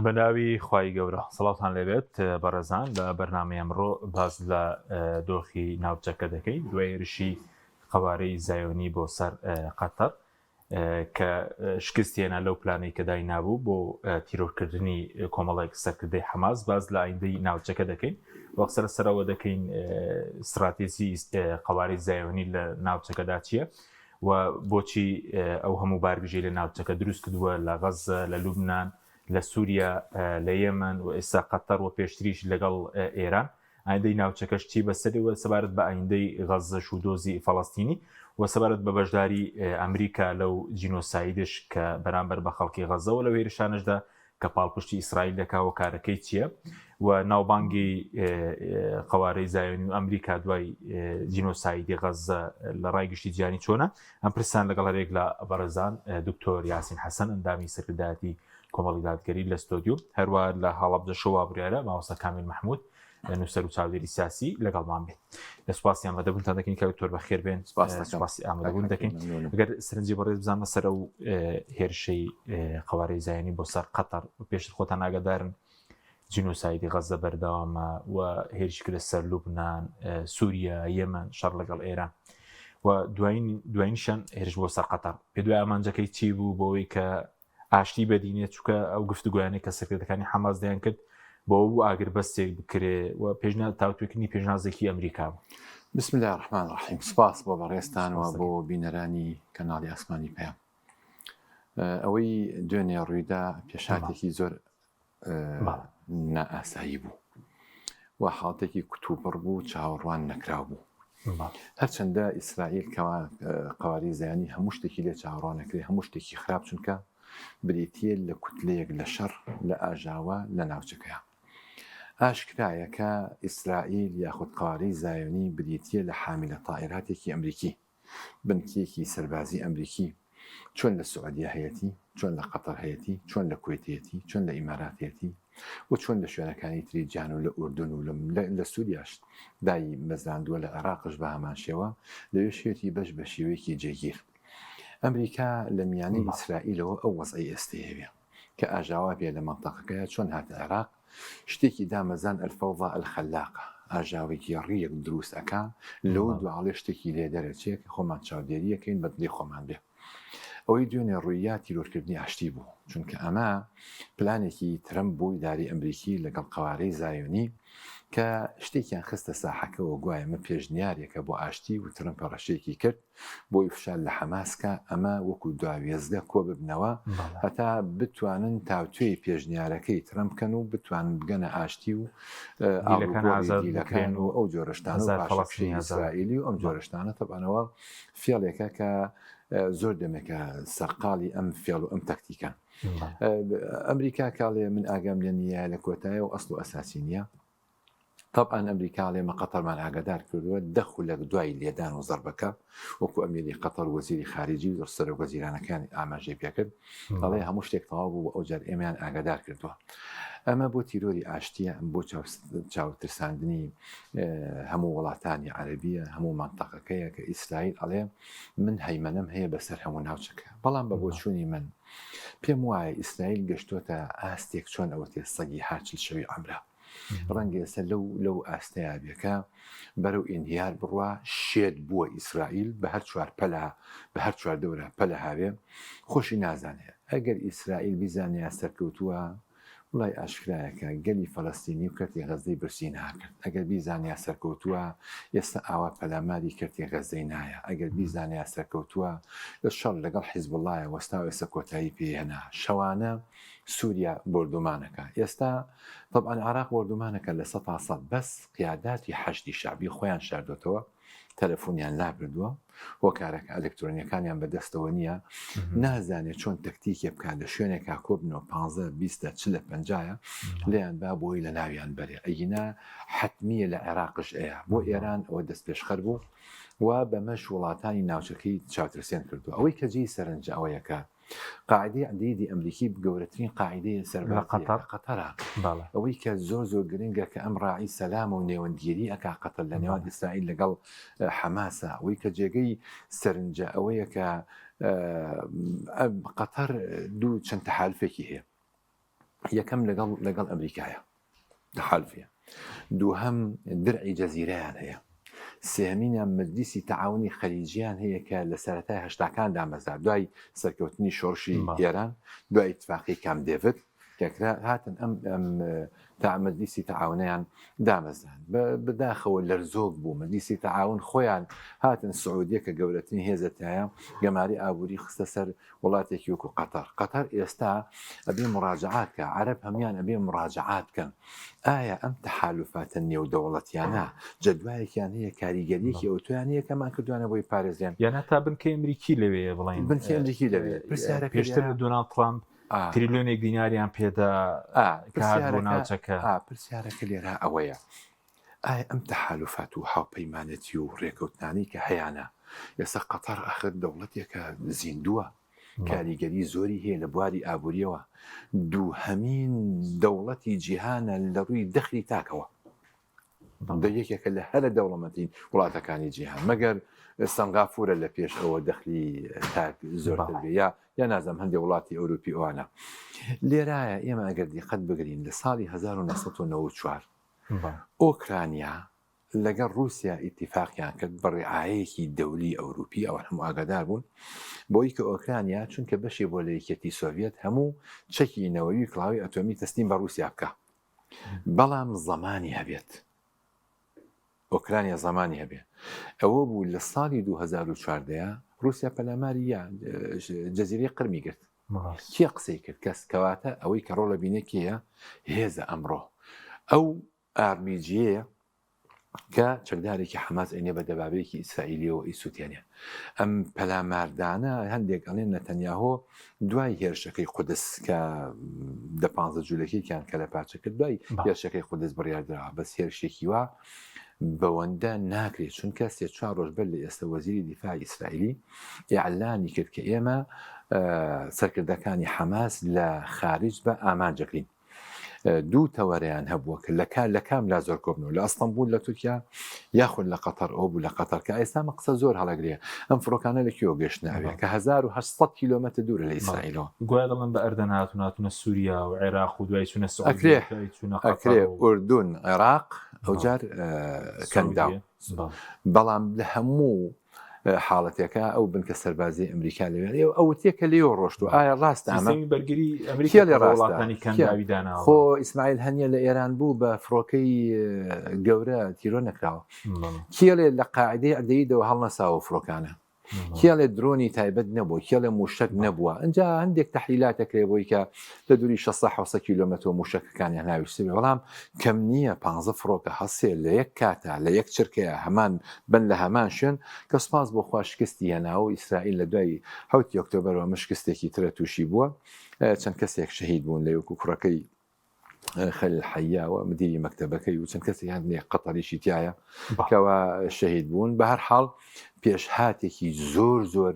بەناوی خوای گەورە سەڵاتان لەبێت بەڕێزان لە بەرنامەی ئەمڕۆ باز لە دۆخی ناوچەکە دەکەین دوای هێرشی قەوارەی زایۆنی بۆ سەر قەتەر کە شکستێنە لەو پلانەی کە دای نابوو بۆ تیرۆرکردنی کۆمەڵێک سەرکردەی حەماس باز لە ئایندەی ناوچەکە دەکەین وەخسەر سەرەوە دەکەین استراتێژی قەوارەی زایۆنی لە ناوچەکەدا چییە و بۆچی ئەو هەموو بارگژەی لە ناوچەکە دروست کردووە لە غەزە لە لوبنان لە سووریا لە یەمەن و ئێستا قەتەر و پێشتریش لەگەڵ ئێران ئایندەی ناوچەکەش چی بەسەرەوە سەبارەت بە ئایندەی غەزەش و دۆزی فەڵەستینی و سەبارەت بە بەشداری ئەمریکا لەو جینۆسایدش کە بەرامبەر بە خەڵکی غەزەوە لە هێرشانشدا کە پاڵپشتی ئیسرائیل دەکاوە کارەکەی چییە و ناوبانگی قەوارەی زایۆنی و ئەمریکا دوای جینۆسایدی غەزە لە ڕای گشتی جیهانی چۆنە ئەم پرسیان لەگەڵ هەرێک لە بەڕێزان دکتۆر یاسین حەسەن ئەندامی سەرکردایەتی کۆمەڵی دادگەری لە ستۆدیو هەروە لە هەڵەبجە شەوا بڕیارە ماوەستا کامیل محمود نووسەر و چاودێری سیاسی لەگەڵمان بێت لە سوپاسیان بەدەبوونتان دەکەین کە دکتۆر بەخێر بێن سوپاسی ئامادەبوون دەکەین ئەگەر سەرنجی بەڕێز بزانمە سەر و هێرشەی قەوارەی زایۆنی بۆ سەر قەتەر و پێشتر خۆتان ئاگادارن جینۆسایدی غەزە بەردەوامە و هێرشی کردە سەر لوبنان سووریا یەمەن شەڕ لەگەڵ ئێران و دوایینشان هێرش بۆ سەر قەتەر پێ دوای ئامانجەکەی چی بوو بۆەوەی کە ئاشتی بەدینێت چووکە ئەو گفتوگویانەی کە سەرکردەکانی حەماس دەیان کرد بۆ بوو ئاگر بەستێک بکرێ و پێشنیار تاوتوێکردنی پێشنیازێکی ئەمریکا بوو. بسم الله الرحمن الرحیم. سپاس بۆ بەڕێستانەوە بۆ بینەرانی کەناڵی ئاسمانی پێیان. ئەوەی دوێنێ ڕوویدا پێشاتێکی زۆر نائاسایی بوو و حاڵەتێکی کوتوبڕ بوو چاوەڕوان نەکراو بوو. هەرچەندە ئیسرائیل قەوارەی زایۆنی هەموو شتێکی لێ چاوەڕوان نەکرێ هەموو شتێکی خراپ چونکە بریتیە لە کوتلەیەک لە شەڕ لە ئاژاوە لە ناوچەکەیە. ئاشکرایە کە ئیسرائیل یاخود قەوارەی زایۆنی بریتیە لە حاملە تائیراتێکی ئەمریکی بنکێکی سەربازی ئەمریکی چۆن لە سوعودیە هەیەتی چۆن لە قەتەر هەیەتی چۆن لە کوێتەتی چۆن لە ئیماراتێتی و چۆن لە شوێنەکانی تری جان و لە ئوردن و لە سووریاش دای مەزراندووە لە عێراقش بە هەمان شێوە لەوێ شێتی بەش بە شێوەیەکی جێگیر. ئەمریکا لە میانەی ئیسرائیلەوە ئەو وەزعی ئێستەیەوێ کە ئاژاوا بێ لە مەنتەقەکەیە چۆن هاتە عێراق شتێکی دامەزان ئەلفەوضا ئەلخەلاقە ئاژاوێکی ڕیەک دروست ئەکا لەو دوعاڵێ شتێکی لێ دەرەچێ کە خۆمان چاودێریەکەین بەدڵی خۆمان بێ. ئەوەی دوێنێ ڕوویە تیرۆرکردنی ئاشتی بوو چونکە ئەمە پلانێکی ترەمپ بوو داری ئەمریکی لەگەڵ قەوارەی زایۆنی کە شتێکیان خستە ساحەکەەوە گوایە ئەمە پێشنیارێکە بۆ ئاشتی و ترەمپە ڕەشێکی کرد بۆی فشار لە حەماسکە ئەمە وەکو دواوێزگە کۆ ببنەوە هەتا بتوانن تاوتوێی پێشنیارەکەی ترەمپ بکەن و بتوان بگەنە ئاشتی و ئازادیلەکان و ئەو جۆرەشتانە پاشەفشی ئیسرائیلی و ئەم جۆرەشتانە تەبانەوە فێڵێکە کە زۆر دەمێکە سەرقاڵی ئەم فێڵ و ئەم تەکتیکان. ئەمریکا کاڵێ من ئاگام لێ نییە لە کۆتایە و ئەسڵ و ئەساسی نییە. طبعا ئەمریکا لێمە قەتەرمان ئاگادار کردووە دەخولە دوای لێدان و زەربەکە وەکو ئەمیری قەتەر وەزیری خارجی و سەرۆک وەزیرانەکانی ئاماژەی پێکرد دەڵێ هەموو شتێک تەواو بوو ئەو جار ئێمەیان ئاگادار کردووە. ئەمە بۆ تیرۆری ئاشتیە بۆ چاوترساندنی هەموو وڵاتانی عەرەبیە هەموو مانتەقەکەیە کە ئیسرائیل ئەڵێ من هەیمەنەم هەیە بەسەر هەموو ناوچەکە بەڵام بە بۆچوونی من پێم وایە ئیسرائیل گەشتوتە ئاستێک چۆن ئەوە تێ سەگی هاچل شەوی عەمرە ڕەنگە ئێستا لەو ئاستەیە بێکە بەرەو ئینهیار بڕوا شێت بووە ئیسرائیل بە هەر چوار پەلا بە هەر چوار دەورە پەلە هاوێ خۆشی نازانێت ئەگەر ئیسرائیل بیزانیا سەرکەوتووە وڵای ئاشکرایەکە گەلی فەڵەستینی و کردی غەزەی برسی ناکرد ئەگەر بیزانیا سەرکەوتووە ئێستا ئاوا پەلاماری کردی غەزەی نایە ئەگەر بیزانیا سەرکەوتووە لە شەڕ لەگەڵ حیزبوڵایە وەستا ئێستا کۆتایی پێهێنا شەوانە سووریا بردومانەکە ئێستا طبعا عێراق بردومانەکە لە 100% بەس قیاداتی حەشتی شعبی خۆیان شاردوتەوە تەلەفۆنیان لابردووە هۆکارەکە ئەلکترۆنیەکانیان بەدەستەوە نییە نازانێت چۆن تەکتیکێ بکات لە شوێنێکا کۆبنەوە 15-20-40-50 لێیان با بۆی لە ناویان بەرێ ئەینا حتمیە لە عێراقش ئەیە بۆ ئێران ئەوە دەست پێشخەر بوو و بەمەش وڵاتانی ناوچەکەی چاوترسێن کردو ئەوەی کەجی سەرنج ئەوەیەکە قاعدەی عەدیدی ئەمریکی گەورەترین قاعدەی سەربازی قەتەرە ئەوەی کە زۆر گرنگە کە ئەم ڕاعی سەلام و نێوەندگیری ئەکا قەتەر لە نێوان ئیسرائیل لەگەڵ حەماسە ئەوەی کە جێگەی سەرنجە ئەوەیە کە قەتەر دوو چەند تەحالفێکی هەیە یەکەم لەگەڵ ئەمریکایە تحالفە، دووهەم درعی جەزیرەیان هەیە، سێهەمینیان مەجلیسی تەعاونی خەلیجیان هەیە کە لە سەرەتای هەشتاکان دامەزرا دوای سەرکەوتنی شۆڕشی ئێران، دوای ئیتفاقی کام دێڤد کەکرا هاتن ئەم مەجلیسی تەعاونیان دامەزران بەداخەوە لەرزۆک بوو. مەجلیسی تەعاون خۆیان هاتن سعودیە کە گەورەترین هێزتایە گەماری ئابووری خستە سەر وڵاتێکی وەکو قەتەر ئێستا ئەبێ مراجعات کە عەرەب هەمان ئەبێ مراجعات بکەن. ئایا ئەم تەحالوفاتە نێودەوڵەتیانە جەدوایەکیان هەیە کاریگەریەکی ئەوتویان هەیە کەمان کردوانە بۆی پارێزیان یانە تا بنکەی ئەمریکی لەوێ بڵین بنکەی ئەمریکی لەوێ پێشتر لە دۆناڵد ترامپ تریلیۆنێک دیناریان پێدا بۆ ناوچەکە. پرسیارەکە لێرە ئەوەیە ئایا ئەم تەحالوفات و هاوپەیمانەتی و ڕێکەوتنانی کە هەیەە ئێستا قەتەر ئاخر دەوڵەتێکە زیندووە کاریگەری زۆری هەیە لە بواری ئابوووریەوە، دووهەمین دەوڵەتی جیهانە لە ڕووی دەخلی تاکەوە، یەکێکە لە هەرە دەوڵەمەترین وڵاتەکانی جیهان مەگەر سنگافورە لە پێش ئەوە دەخلی تاک زۆرتر بێ یا نازەم هەندێک وڵاتی ئەوروپی ئەوانە. لێرایە ئێمە ئەگەر دیقەت بگرین لە ساڵی 1994 ئۆکرانیا لەگەڵ رووسیا ئیتیفاقیان کرد بە ڕێعایەکی دەولی ئەوروپی ئەوە هەموو ئاگادار بوون بۆی کە ئۆکرانیا چونکە بەشی بۆ لە یەکێتی سۆڤێت هەموو چەکی نەوەوی کڵاوی ئەتۆمی تەسلیم بە رووسیا بکە، بەڵام زەمانی هەبێت ئۆکرانیا زمانی هەبێ. ئەوە بوو لە ساڵی 2014 رووسیا پەلاماری جەزیرەی قرمی گرت. کێ قسەی کرد؟ کەس کەواتە ئەوەی کە ڕۆڵە بینێکیە هێزە ئەمڕۆ ئەو ئارمیجیەیە کە چەکدارێکی حەماس ئەینێ بە دەبابەیەکی ئیسرائیلیەوە ئیسووتێنێ. ئەم پەلاماردانە هەندێک ئەڵێن نەتەنیاهۆ دوای هێرشەکەی قودس کە 15 جوولەکەیان کە لە پارچەکرد دوای هێرشەکەی قودس بڕیاردراوە بەس هێرشێکی وا بەوەندە ناکرێت چونکە 3-4 ڕۆژ بەر لە ئێستا وەزیری دیفاعی ئیسرائیلی ئیعلانی کرد کە ئێمە سەرکردەکانی حەماس لە خارج بە ئامانجەکەین. دوو تەوەریان هەبووە کە لە کام لا زۆر کۆبنەوە لە ئەستەمبول لە تورکیا یاخود لە قەتەر ئەو بوو لە قەتەر کە ئێستا قسە زۆر هەڵەگرێ ئەم فڕۆکانە لەکوێوە گەشتناوێت کە 1800 کیلۆمەتر دوورە لە ئیسرائیلەوە. گویا دەڵێن بە ئەردەن هاتوونە سووریا و عێراق و دوای چوونە ئەکرێ ئوردون عێراق ئەوجار کەنداو، بەڵام لە هەموو حاڵەتێکە ئەو بنکە سەربازی ئەمریکا لەوێ ئەو تێکە لێوە ڕۆشت و ئایا ڕاست ئەمە بەرگری ئەمریکا لە ڕاستانی کەنداویداناوە خۆ ئیسماعیل هەنیە لە ئێران بوو بە فڕۆکەی گەورە تیرۆ نەکراوە کێڵێ لە قاعدەی ئەدەیدەوە هەڵنەساوە فڕۆکانە کێڵێ درۆنی تایبەت نەبووە کێڵێ موشک نەبووە ئەنجا هەندێک تەحلیلاتەکرێ بۆی کە لە دووری 600 کیلۆمەتر موشکەکانیان ناویستێ بەڵام کەم نییە 15 فڕۆکە هەسێ لە یەک کاتە لە یەک چرکەیە هەمان بن لە هەمان شوێن کە سپاس بۆ خوا شکستی هێناوە ئیسرائیل لە دوای 7 ئۆکتۆبەرەوە مشکستێکی ترە تووشی بووە چەند کەسێک شەهید بوون لە وەکو کوڕەکەی خەلیل حەیاوە مدیری مەکتەبەکەی و چەند کەسێک هەندێک قەتەریشی تایە کەوا شەهید بوون. بە هەر حاڵ پێشهاتێکی زۆر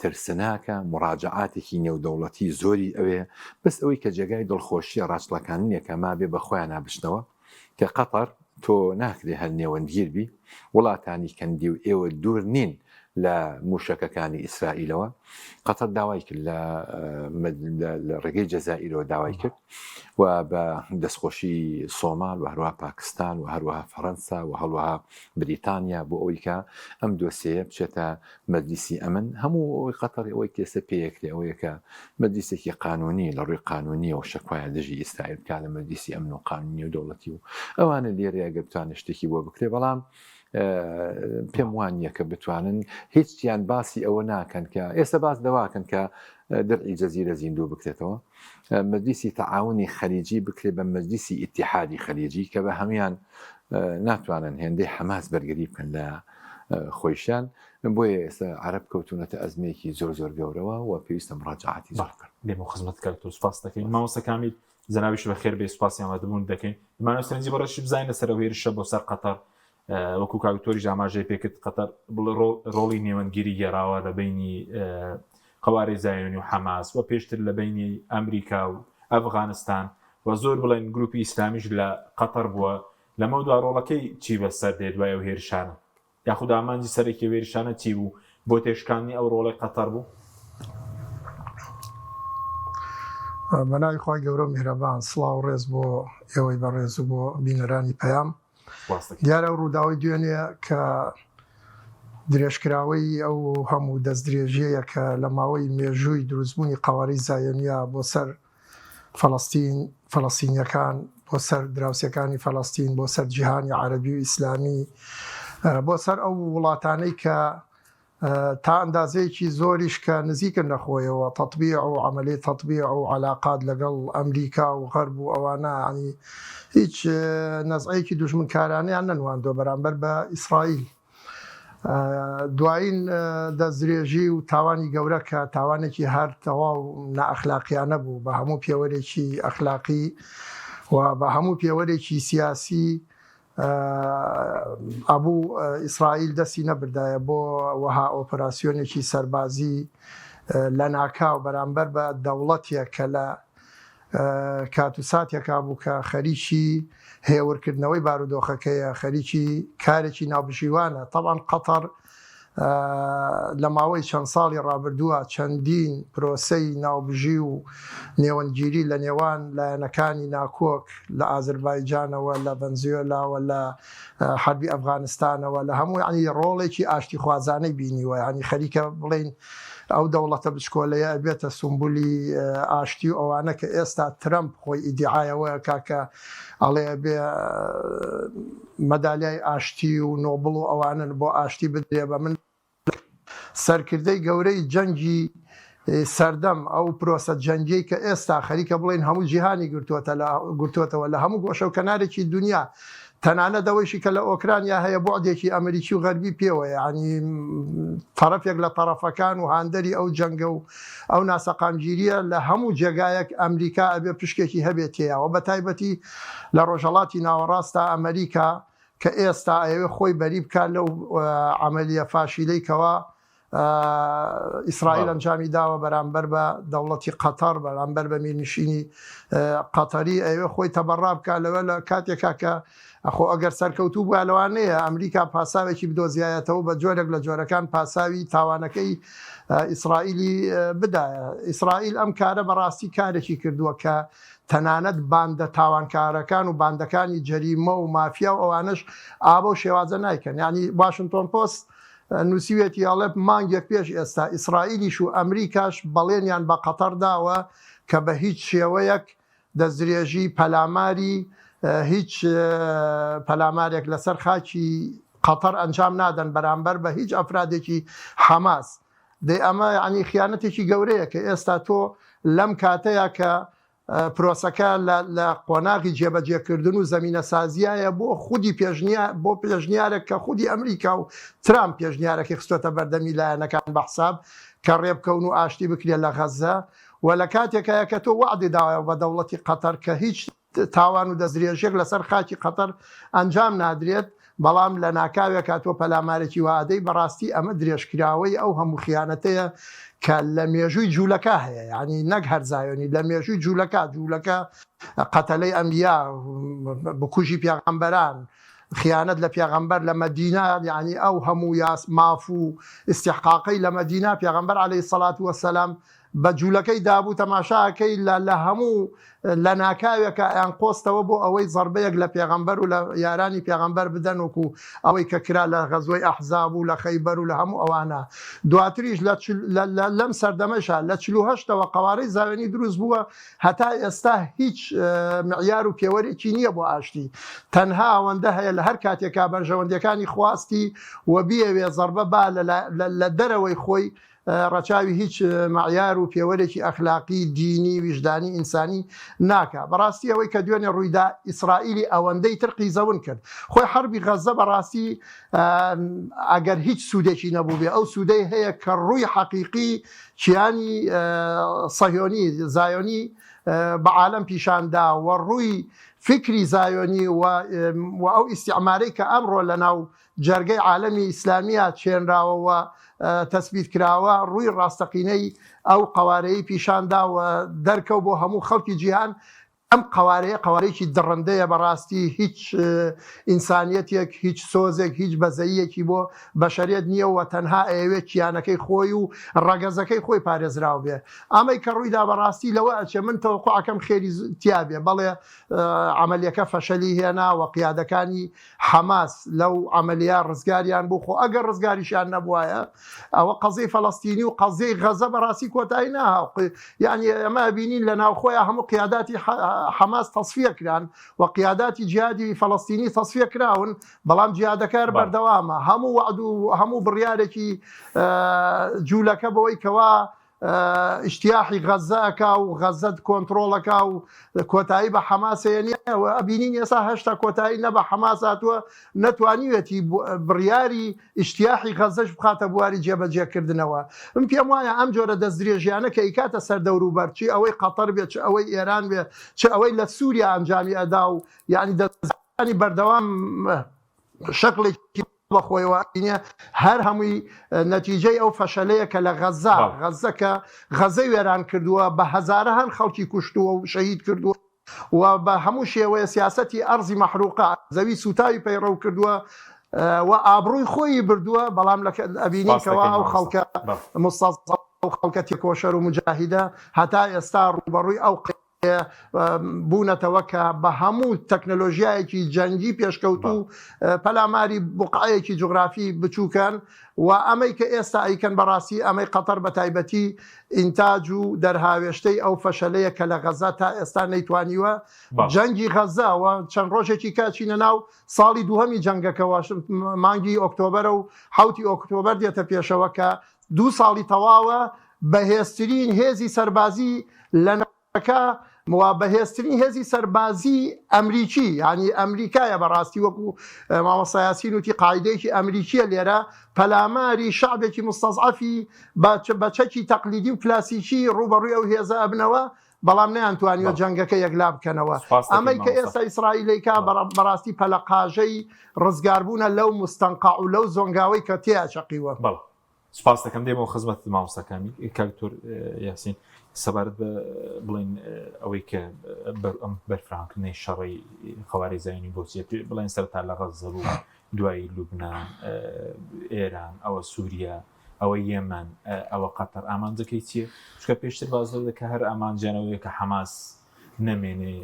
ترسناکە مراجعاتێکی نێودەوڵەتی زۆری ئەوێ بەس ئەوەی کە جێگای دڵخۆشیە ڕاستڵەکانیەکە ما بێ بە خۆیان نابشتەوە کە قەتەر تۆ ناکرێ هەر نێوەندگیربی وڵاتانی کەندی و ئێوە دوور نین لە موشەکەکانی ئیسرائیلەوە. قەتەر داوای کرد لە ڕێگەی جەزائیرەوە داوای کرد و بە دەستخۆشی سۆمال و هەروە پاکستان و هەروەها فەڕەنسا و هەڵوەها بریتانیا بۆ ئەوەی کە ئەم دۆسیەیە بچێتە مەجلیسی ئەمن هەموو ئەوەی قەتەر ئەوەی کێسە پێیەکرێ ئەوەیە کە مەجلیسێکی قانونی لە ڕووی قانونیەوە شەکوایە دژی ئیسرائیل بکات لە مەجلیسی ئەمن و قانونی و دەوڵەتی و ئەوانە لێرەیە گە بتوانێت شتێکی بۆ بکرێ بەڵام پێم وانیە کە بتوانن هیچیان باسی ئەوە ناکەن کە ئێستا باس دەواکەن کە دەرعی جەزیرە زیندوو بکرێتەوە مەجلیسی تەعاونی خەلیجی بکرێت بە مەجلیسی ئیتیحادی خەلیجی کە بە هەمان ناتوانن هێندەی حەماس بەرگری بکەن لە خۆیشیان بۆیە ئێستا عەرەب کەوتونەتە ئەزمەیەکی زۆر گەورەوە و پێویستە مراجعاتی زۆر کرد. لێمە خزمەت کات و سپاس دەکەین مامۆستا کامیل جەنابیش بەخێر بێ سوپاسیان دەبوون دەکەین مانەوەستەنجی بەڕێشی بزانین لەسەر هێرشە بۆ سەر قەتەر وەکو کاکتۆری ئاماژەی پێکرد قەتەر ڕۆڵی نێوەندگیری گێڕاوە لە بینی قەوارەی زایۆنی و حەماس و پێشتر لە بینی ئەمریکا و ئەفغانستان و زۆر بڵێن گروپی ئیسلامیش لە قەتەر بووە لەمە دوا ڕۆڵەکەی چی بەسەر دێ دوای و هێرشانە یاخود ئامانجی سەرێکی هێرشانە چی بوو بۆ تێشکانی ئەو ڕۆڵی قەتەر بوو؟ بەناوی خی گەورە میهرەبان سڵاو ڕێز بۆ ئێوەی بەڕێز و بۆ بینەرانی پەیام دیارە ڕووداوی دوێنێ کە درێژکراوەی ئەو هەموو دەست درێژەیە کە لە ماوەی مێژووی دروستبوونی قەواری زایۆنیا بۆ سەر فەڵەستینیەکان بۆ سەر دراوسەکانی فەڵەستین بۆ سەر جیهانی عەرەبی و ئیسلامی بۆ سەر ئەو وڵاتانەی کە تا ئەندازەیەکی زۆریش کە نزیکن نەخۆیەوە تەطبیع و عملی تەطبیع و علاقات لەگەڵ ئەمریکا و غەرب و ئەوانە ینی هیچ نەزعەیەکی دوژمنکارانەیان نەنواندۆ بەرامبەر بە ئیسرائیل. دوایین دەستدرێژی و تاوانی گەورە کە تاوانێکی هەر تەواو نائەخلاقیانە بوو بە هەموو پێوەرێکی ئەخلاقی و بە هەموو پێوەرێکی سیاسی ئەبوو ئیسرائیل دەستی نەبردایە بۆ وەها ئۆپەراسیۆنێکی سەربازی لە ناکاو بەرامبەر بە دەوڵەتێک کە لە کات و ساتێکا بوو کە خەریکی هێورکردنەوەی بارودۆخەکەیە خەریکی کارێکی ناوبژیوانە. طبعاً قەتەر لە ماوەی چەند ساڵی ڕابردووە چەندین پرۆسەی ناوبژی و نێوەنگیری لە نێوان لایەنەکانی ناکۆک لە ئازەربایجانەوە لە ڤەنزوێلاوە لە حەربی ئەفغانستانەوە لە هەموو ینی ڕۆڵێکی ئاشتی خوازانەی بینیوە ینی خەریکە بڵین ئەو دەوڵەتە بچکۆلەیە بێتە سمبولی ئاشتی و ئەوانە کە ئێستا ترەمپ خۆی ئیدعایەوە کاکە ئەڵێ بێ مەدالیای ئاشتی و نۆبڵ و ئەوانن بۆ ئاشتی بدرێ بە من سەرکردەی گەورەی جەنگی سەردەم ئەو پرۆسە جەنگی کە ئێستا خەریکە بڵین هەموو جیهانی گرتووەتەوە لە هەموو گۆشە و کەنارێکی دنیا تەنانە دەوەیشی کە لە ئۆکرانیا هەیە بۆعدێکی ئەمریکی و غەربی پێوە ینی تەرەفێک لە تەرەفەکان و هاندەری ئەو جەنگە و ئەو ناسەقامگیریە لە هەموو جێگایەک ئەمریکا ئەبێ پشکێکی هەبێتەوە بە تایبەتی لە ڕۆژهەڵاتی ناوەڕاستە ئەمریکا کە ئێستا ئەوێ خۆی بەری بکات لەو عملیە فاشیلەیکەوە ئیسرائیل ئەنجامی داوە بەرامبەر بە دەوڵەتی قەتەر بەرامبەر بە میرنشینی قەتەری ئەوێ خۆی تەبەڕا بکات لەوە لە کاتێکا کە ئەخۆ ئەگەر سەرکەوتوو بووە لەوانەیە ئەمریکا پاساوێکی بدۆزیایەتەوە بە جۆرێک لە جۆرەکان پاساوی تاوانەکەی ئیسرائیلی بدایە. ئیسرائیل ئەم کارە بەڕاستی کارێکی کردووە کە تەنانەت باندە تاوانکارەکان و باندەکانی جەریمە و مافیا و ئەوانش ئابە و شێوازە نایکەن. ینی واشنگتۆن پۆست نووسیوێتی ئەڵێ مانگێک پێش ئێستا ئیسرائیلیش و ئەمریکاش بەڵێنیان بە قەتەر داوە کە بە هیچ شێوەیەک دەستدرێژی پەلاماری هیچ پەلامارێک لەسەر خاکی قەتەر ئەنجام نادەن بەرامبەر بە هیچ ئەفرادێکی حەماس. دەی ئەمە ینی خیانەتێکی گەورەیە کە ئێستا تۆ لەم کاتەیە کە پرۆسەکە لە قۆناغی جێبەجێکردن و زەمینە سازیایە بۆ خودی بۆ پێشنیارێک کە خودی ئەمریکا و ترامپ پێشنیارێکی خستۆتە بەردەمی لایەنەکان بە حساب کە ڕێبکەون و ئاشتی بکرێت لە غەزە و لە کاتێکەیە کە تۆ وعدی داوایە بە دەوڵەتی قەتەر کە هیچ تاوان و دەستدرێژێک لەسەر خاکی قەتەر ئەنجام نادرێت بەڵام لە ناکاوێک کاتۆ پەلامارێکی وعدەی بەڕاستی ئەمە درێژکراوەی ئەو هەموو خیانەتەیە کە لە مێژووی جوولەکە هەیە ینی نەک هەرزایۆنی لە مێژووی جوولەکە قەتەلەی ئەنبیا بکوژی پێغەمبەران خیانەت لە پێغەمبەر لە مەدینە ینی ئەو هەموو ماف و ئیستیحقاقی لە مەدینە پێغەمبەر عەلەیهی سەڵات وەسەلام بە جوولەکەی دابوو تەماشاکەی لە هەموو لە ناکاوێکە ئەیان قۆستەوە بۆ ئەوەی زەربەیەک لە پێغەمبەر و لە یارانی پێغەمبەر بدەن وەکو ئەوەی کە کرا لە غەزوەی ئەحزاب و لە خەیبەر و لە هەموو ئەوانە. دواتریش لەم سەردەمەشە لە 48ەوە قەوارەی زاوێنی دروست بووە هەتا ئێستا هیچ معیار و پێوەرێکی نییە بۆ ئاشتی تەنها ئەوەندە هەیە لە هەر کاتێکا بەرژەوەندەکانی خواستی و بیەوێ زەربە با لە دەرەوەی خۆی ڕەچاوی هیچ معیار و پێوەرێکی ئەخلاقی دینی ویژدانی ئینسانی ناکە. بەڕاستی ئەوەی کە دوێنێ ڕوویدا ئیسرائیلی ئەوەندەی ترقی زەون کرد خۆی حربی غەزە بەڕاستی ئەگەر هیچ سوودێکی نەبوو بێ ئەو سوودەی هەیە کە ڕووی حەقیقی چیانی زایۆنی بە عالەم پیشاندا و ڕووی فکری زایۆنی و ئەو ئیستیعمارەی کە ئەمڕۆ لە ناو جەرگەی عالەمی ئیسلامیە چێنراوەوە تەسبیت کراوە ڕووی ڕاستەقینەی ئەو قەوارەی پیشاندا و دەرکەوت بۆ هەموو خەڵکی جیهان ئەم قوارەیەکی دڕندەیە بەڕاستی هیچ ئینسانیەتێک هیچ سۆزێک هیچ بەزەیەکی بۆ بەشەریەت نییە و تەنها ئەوێت کیانەکەی خۆی و ڕەگەزەکەی خۆی پارێزراو بێ ئەمەی کە ڕوویدا بەڕاستی لەوە ئەچێ من تەوەقوعەکەم خێری تیابێ بەڵێ عملیەکە فەشەلی هێنا و قیادەکانی حەماس لەو عملیە ڕزگاریان بوو خۆ ئەگەر ڕزگاریشیان نەبووایە ئەوە قەزەی فەڵەستینی و قەزەی غەزە بەڕاستی کۆتایی ناهاو یعنی ئەمە بینین لە ناوخۆیان هەموو قیاداتی حماس تصفیە کران و قیاداتی جیهادی فەڵەستینی تصفیە کراون بەڵام جیهادەکار بەردەوامە هەموو وعد و هەموو بڕیارێکی جوولەکە بەوەی کەوا ئیشتیاحی غەزەکە و غەزەت کۆنتترۆڵەکە و کۆتایی بە حەماسەیەنیەوە ئەبینین ئێستا هەشتا کۆتایی نە بە حەماس هاتووە نەتوانیوێتی بڕیاری ئیشتیاحی غەزەش بخاتە بواری جێبەجێکردنەوە من پێم وایە ئەم جۆرە دەستدرێژیانە کە ئیکاتە سەر دەوروبەر چی ئەوەی قەتەر بێت چ ئەوەی ئێران بێت چ ئەوەی لە سووریا ئەنجامی ئەدا و یعنی دەزانی بەردەوام شەکڵێکی بەخۆیوانە هەر هەمووی نەتیجەی ئەو فەشەلەیە کە لە غەزەکە غەزەی وێران کردووە بە هەزارە هەن خەڵکی کوشتووە و شەهید کردووە و بە هەموو شێوەیە سیاسەتی ئەرزی مەحروقە زەوی سوتاوی پەیڕەو کردووە و ئابڕووی خۆی بردووە بەڵام ئەبینیکەوە ئەو خەڵکە مستەزەف و خەڵکە تێکۆشەر و مجاهیدە هەتا ئێستا ڕوبەڕووی ئەو بوونەتەوە کە بە هەموو تەکنەلۆژیایەکی جەنگی پێشکەوت و پەلاماری بوقعەیەکی جوغرافی بچووکەن و ئەمەی کە ئێستا ئەیکەن بەڕاستی ئەمەی قەتەر بە تایبەتی ئینتاج و دەرهاوێشتەی ئەو فەشەلەیە کە لە غەزە تا ئێستا نەیتوانیوە جەنگی غەزەوە چەند ڕۆژێکی کاچینە ناو ساڵی دووهەمی جەنگەکەەوە مانگی ئۆکتۆبەرە و حوتی ئۆکتۆبەر دێتە پێشەوە کە 2 ساڵی تەواوە بەهێزترین هێزی سەربازی لە بەهێزترین هێزی سەربازی ئەمریکی ینی ئەمریکایە بەڕاستی وەکو مامەسایاسین وتی قاعدەیەکی ئەمریکیە لێرە پەلاماری شعبێکی مستەزعەفی بە چەکی تەقلیدی و کلاسیکی ڕوبەڕووی ئەو هێزە ئەبنەوە بەڵام نەیانتوانیوە جەنگەکە یەکلا بکەنەوە ئەمەی کە ئێستا ئیسرائیلەیکا بەڕاستی پەلەقاژەی ڕزگاربوونە لەو مستەنقع و لەو زۆنگاوەی کە تێچەقیوە سپاس دەکەم دێمەوە خزمەت مامۆستاکانی کاکتۆر یاسین سەبارەت بە بڵین ئەوەی کە ئەم بەرفراکردنەی شەڕی خەواری زایانی بۆچێت بڵێن سەرتا لە غەزە بوو دوایی لوبنان ئێران ئەوە سووریا ئەوە یەمەن ئەوە قەتەر ئامانجەکەی چییە چکە پێشتر بازەوە دەکە هەر ئامانجانەوەی کە حەماس نەمێنێ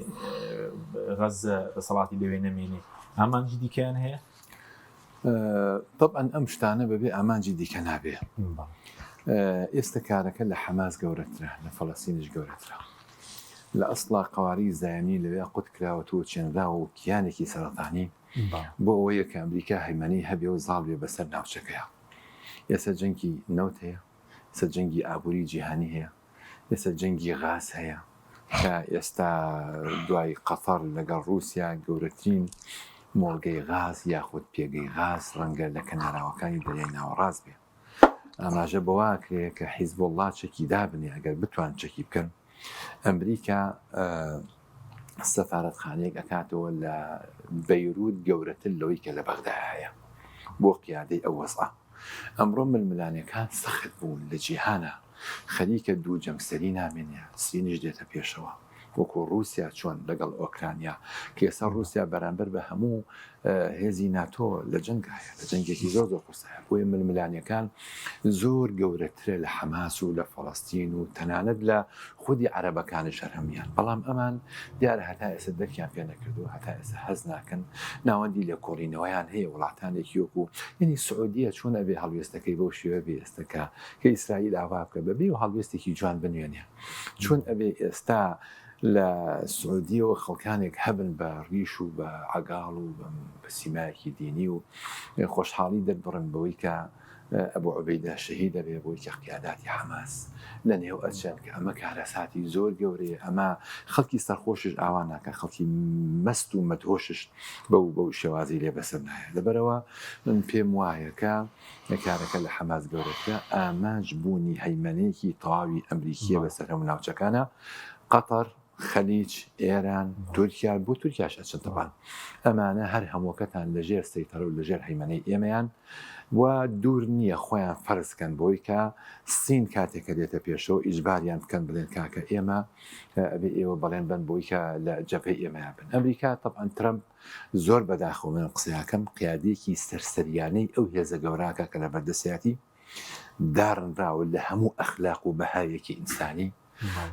غەزە دەسەڵاتی لەوێ نەمێنێ ئامانجی دیکەیان هەیە طبعا ئەم شتانە بەبێ ئامانجی دیکە نابێ ئێستا کارەکە لە حەماس گەورەترە لە فەڵەستینش گەورەترە لە ئەسڵا قەواری زایانی لەوێ قوت کراوەتەوە چێنراوە و کیانێکی سەرەتانی بۆ ئەوەیە کە ئەمریکا هەیمەنی هەبێ و زاڵ بێ بەسەر ناوچەکەیە ئێستا جەنگی نەوت هەیە ئێستا جەنگی ئابووری جیهانی هەیە ئێستا جەنگی غاز هەیە کە ئێستا دوای قەتەر لەگەڵ رووسیا گەورەترین مۆڵگەی غاز یاخود پێگەی غاز ڕەنگە لە کەناراوەکانی دەریای ناوەڕاست بێ ئاماژە بەواکرێ کە حیزبوڵڵا چەکی دابنێ ئەگەر بتوان چەکی بکەن ئەمریکا سەفارەتخانەیەک ئەکاتەوە لە بەیروت گەورەتر لەوەی کە لە بەغدا هەیە بۆ قیادەی ئەو وەزعە ئەمڕۆ ململانەکان سەخت بوون لە جیهانە خەریکە دوو جەمسەری نامێنێ سینیش دێتە پێشەوە وەکو رووسیا چۆن لەگەڵ ئۆکرانیا کە ئێستا رووسیا بەرامبەر بە هەموو هێزی ناتۆ لە جەنگایە لە جەنگێکی زۆر قورسایە بۆیە ململانیەکان زۆر گەورەترە لە حەماس و لە فەڵەستین و تەنانەت لە خودی عەرەبەکانی شەرهەمیان بەڵام ئەمان دیارە هەتا ئێستا دەرکیان پێ نەکردو هەتا ئێستا هەز ناکەن ناوەندی لە کۆڕینەوەیان هەیە وڵاتانێکی وەکو یعنی سعودیە چۆن ئەبێ هەڵوێستەکەی بەو شێوە بێ ئێستاکە کە ئیسرائیل ئاوا بکە بەبێ و هەڵوێستێکی جوان بنوێنێ چۆن ئەبێ ئێستا لە سعودیەوە خەڵکانێک هەبن بە ڕیش و بە عەگاڵ و بە سیمایەکی دینی و خۆشحاڵی دەربڕن بەوەی کە ئەبوو عوبەیدە شەهید دەبێ بۆی کە قیاداتی حەماس لە نێو ئەچێن کە ئەمە کارەساتی زۆر گەورەیە ئەمە خەڵکی سەرخۆشش ئاوا ناکە خەڵکی مەست و مەدهۆشش بەو شێوازی لێ بەسەر نایە لەبەرەوە من پێم وایە کە کارەکە لە حەماس گەورەترە ئاماژ بوونی هەیمەنەیەکی تەواوی ئەمریکیە بەسەر هەموو ناوچەکانە قەتەر خەلیج ئێران تورکیا بۆ تورکیاش ئەچن تەبان ئەمانە هەر هەمووکەتان لەژێر سەیتەرە و لەژێر هەیمەنەی ئێمەیان و دوور نییە خۆیان فەرزکەن بۆی کە سین کاتێکە دێتە پێشەوە ئیجباریان بکەن بڵێن کاکە ئێمە ئەبێ ئێوە بەڵێن بن بۆی کە لە جەبهەی ئێمەیان بن ئەمریکا تەبعاً ترەمپ زۆر بەداخەوە من قسەیەکەم قیادێکی سەرسەریانەی ئەو هێزە گەوراکە کە لە بەردەسیاتی دارنراوە لە هەموو ئەخلاق و بەهایەکی ئینسانی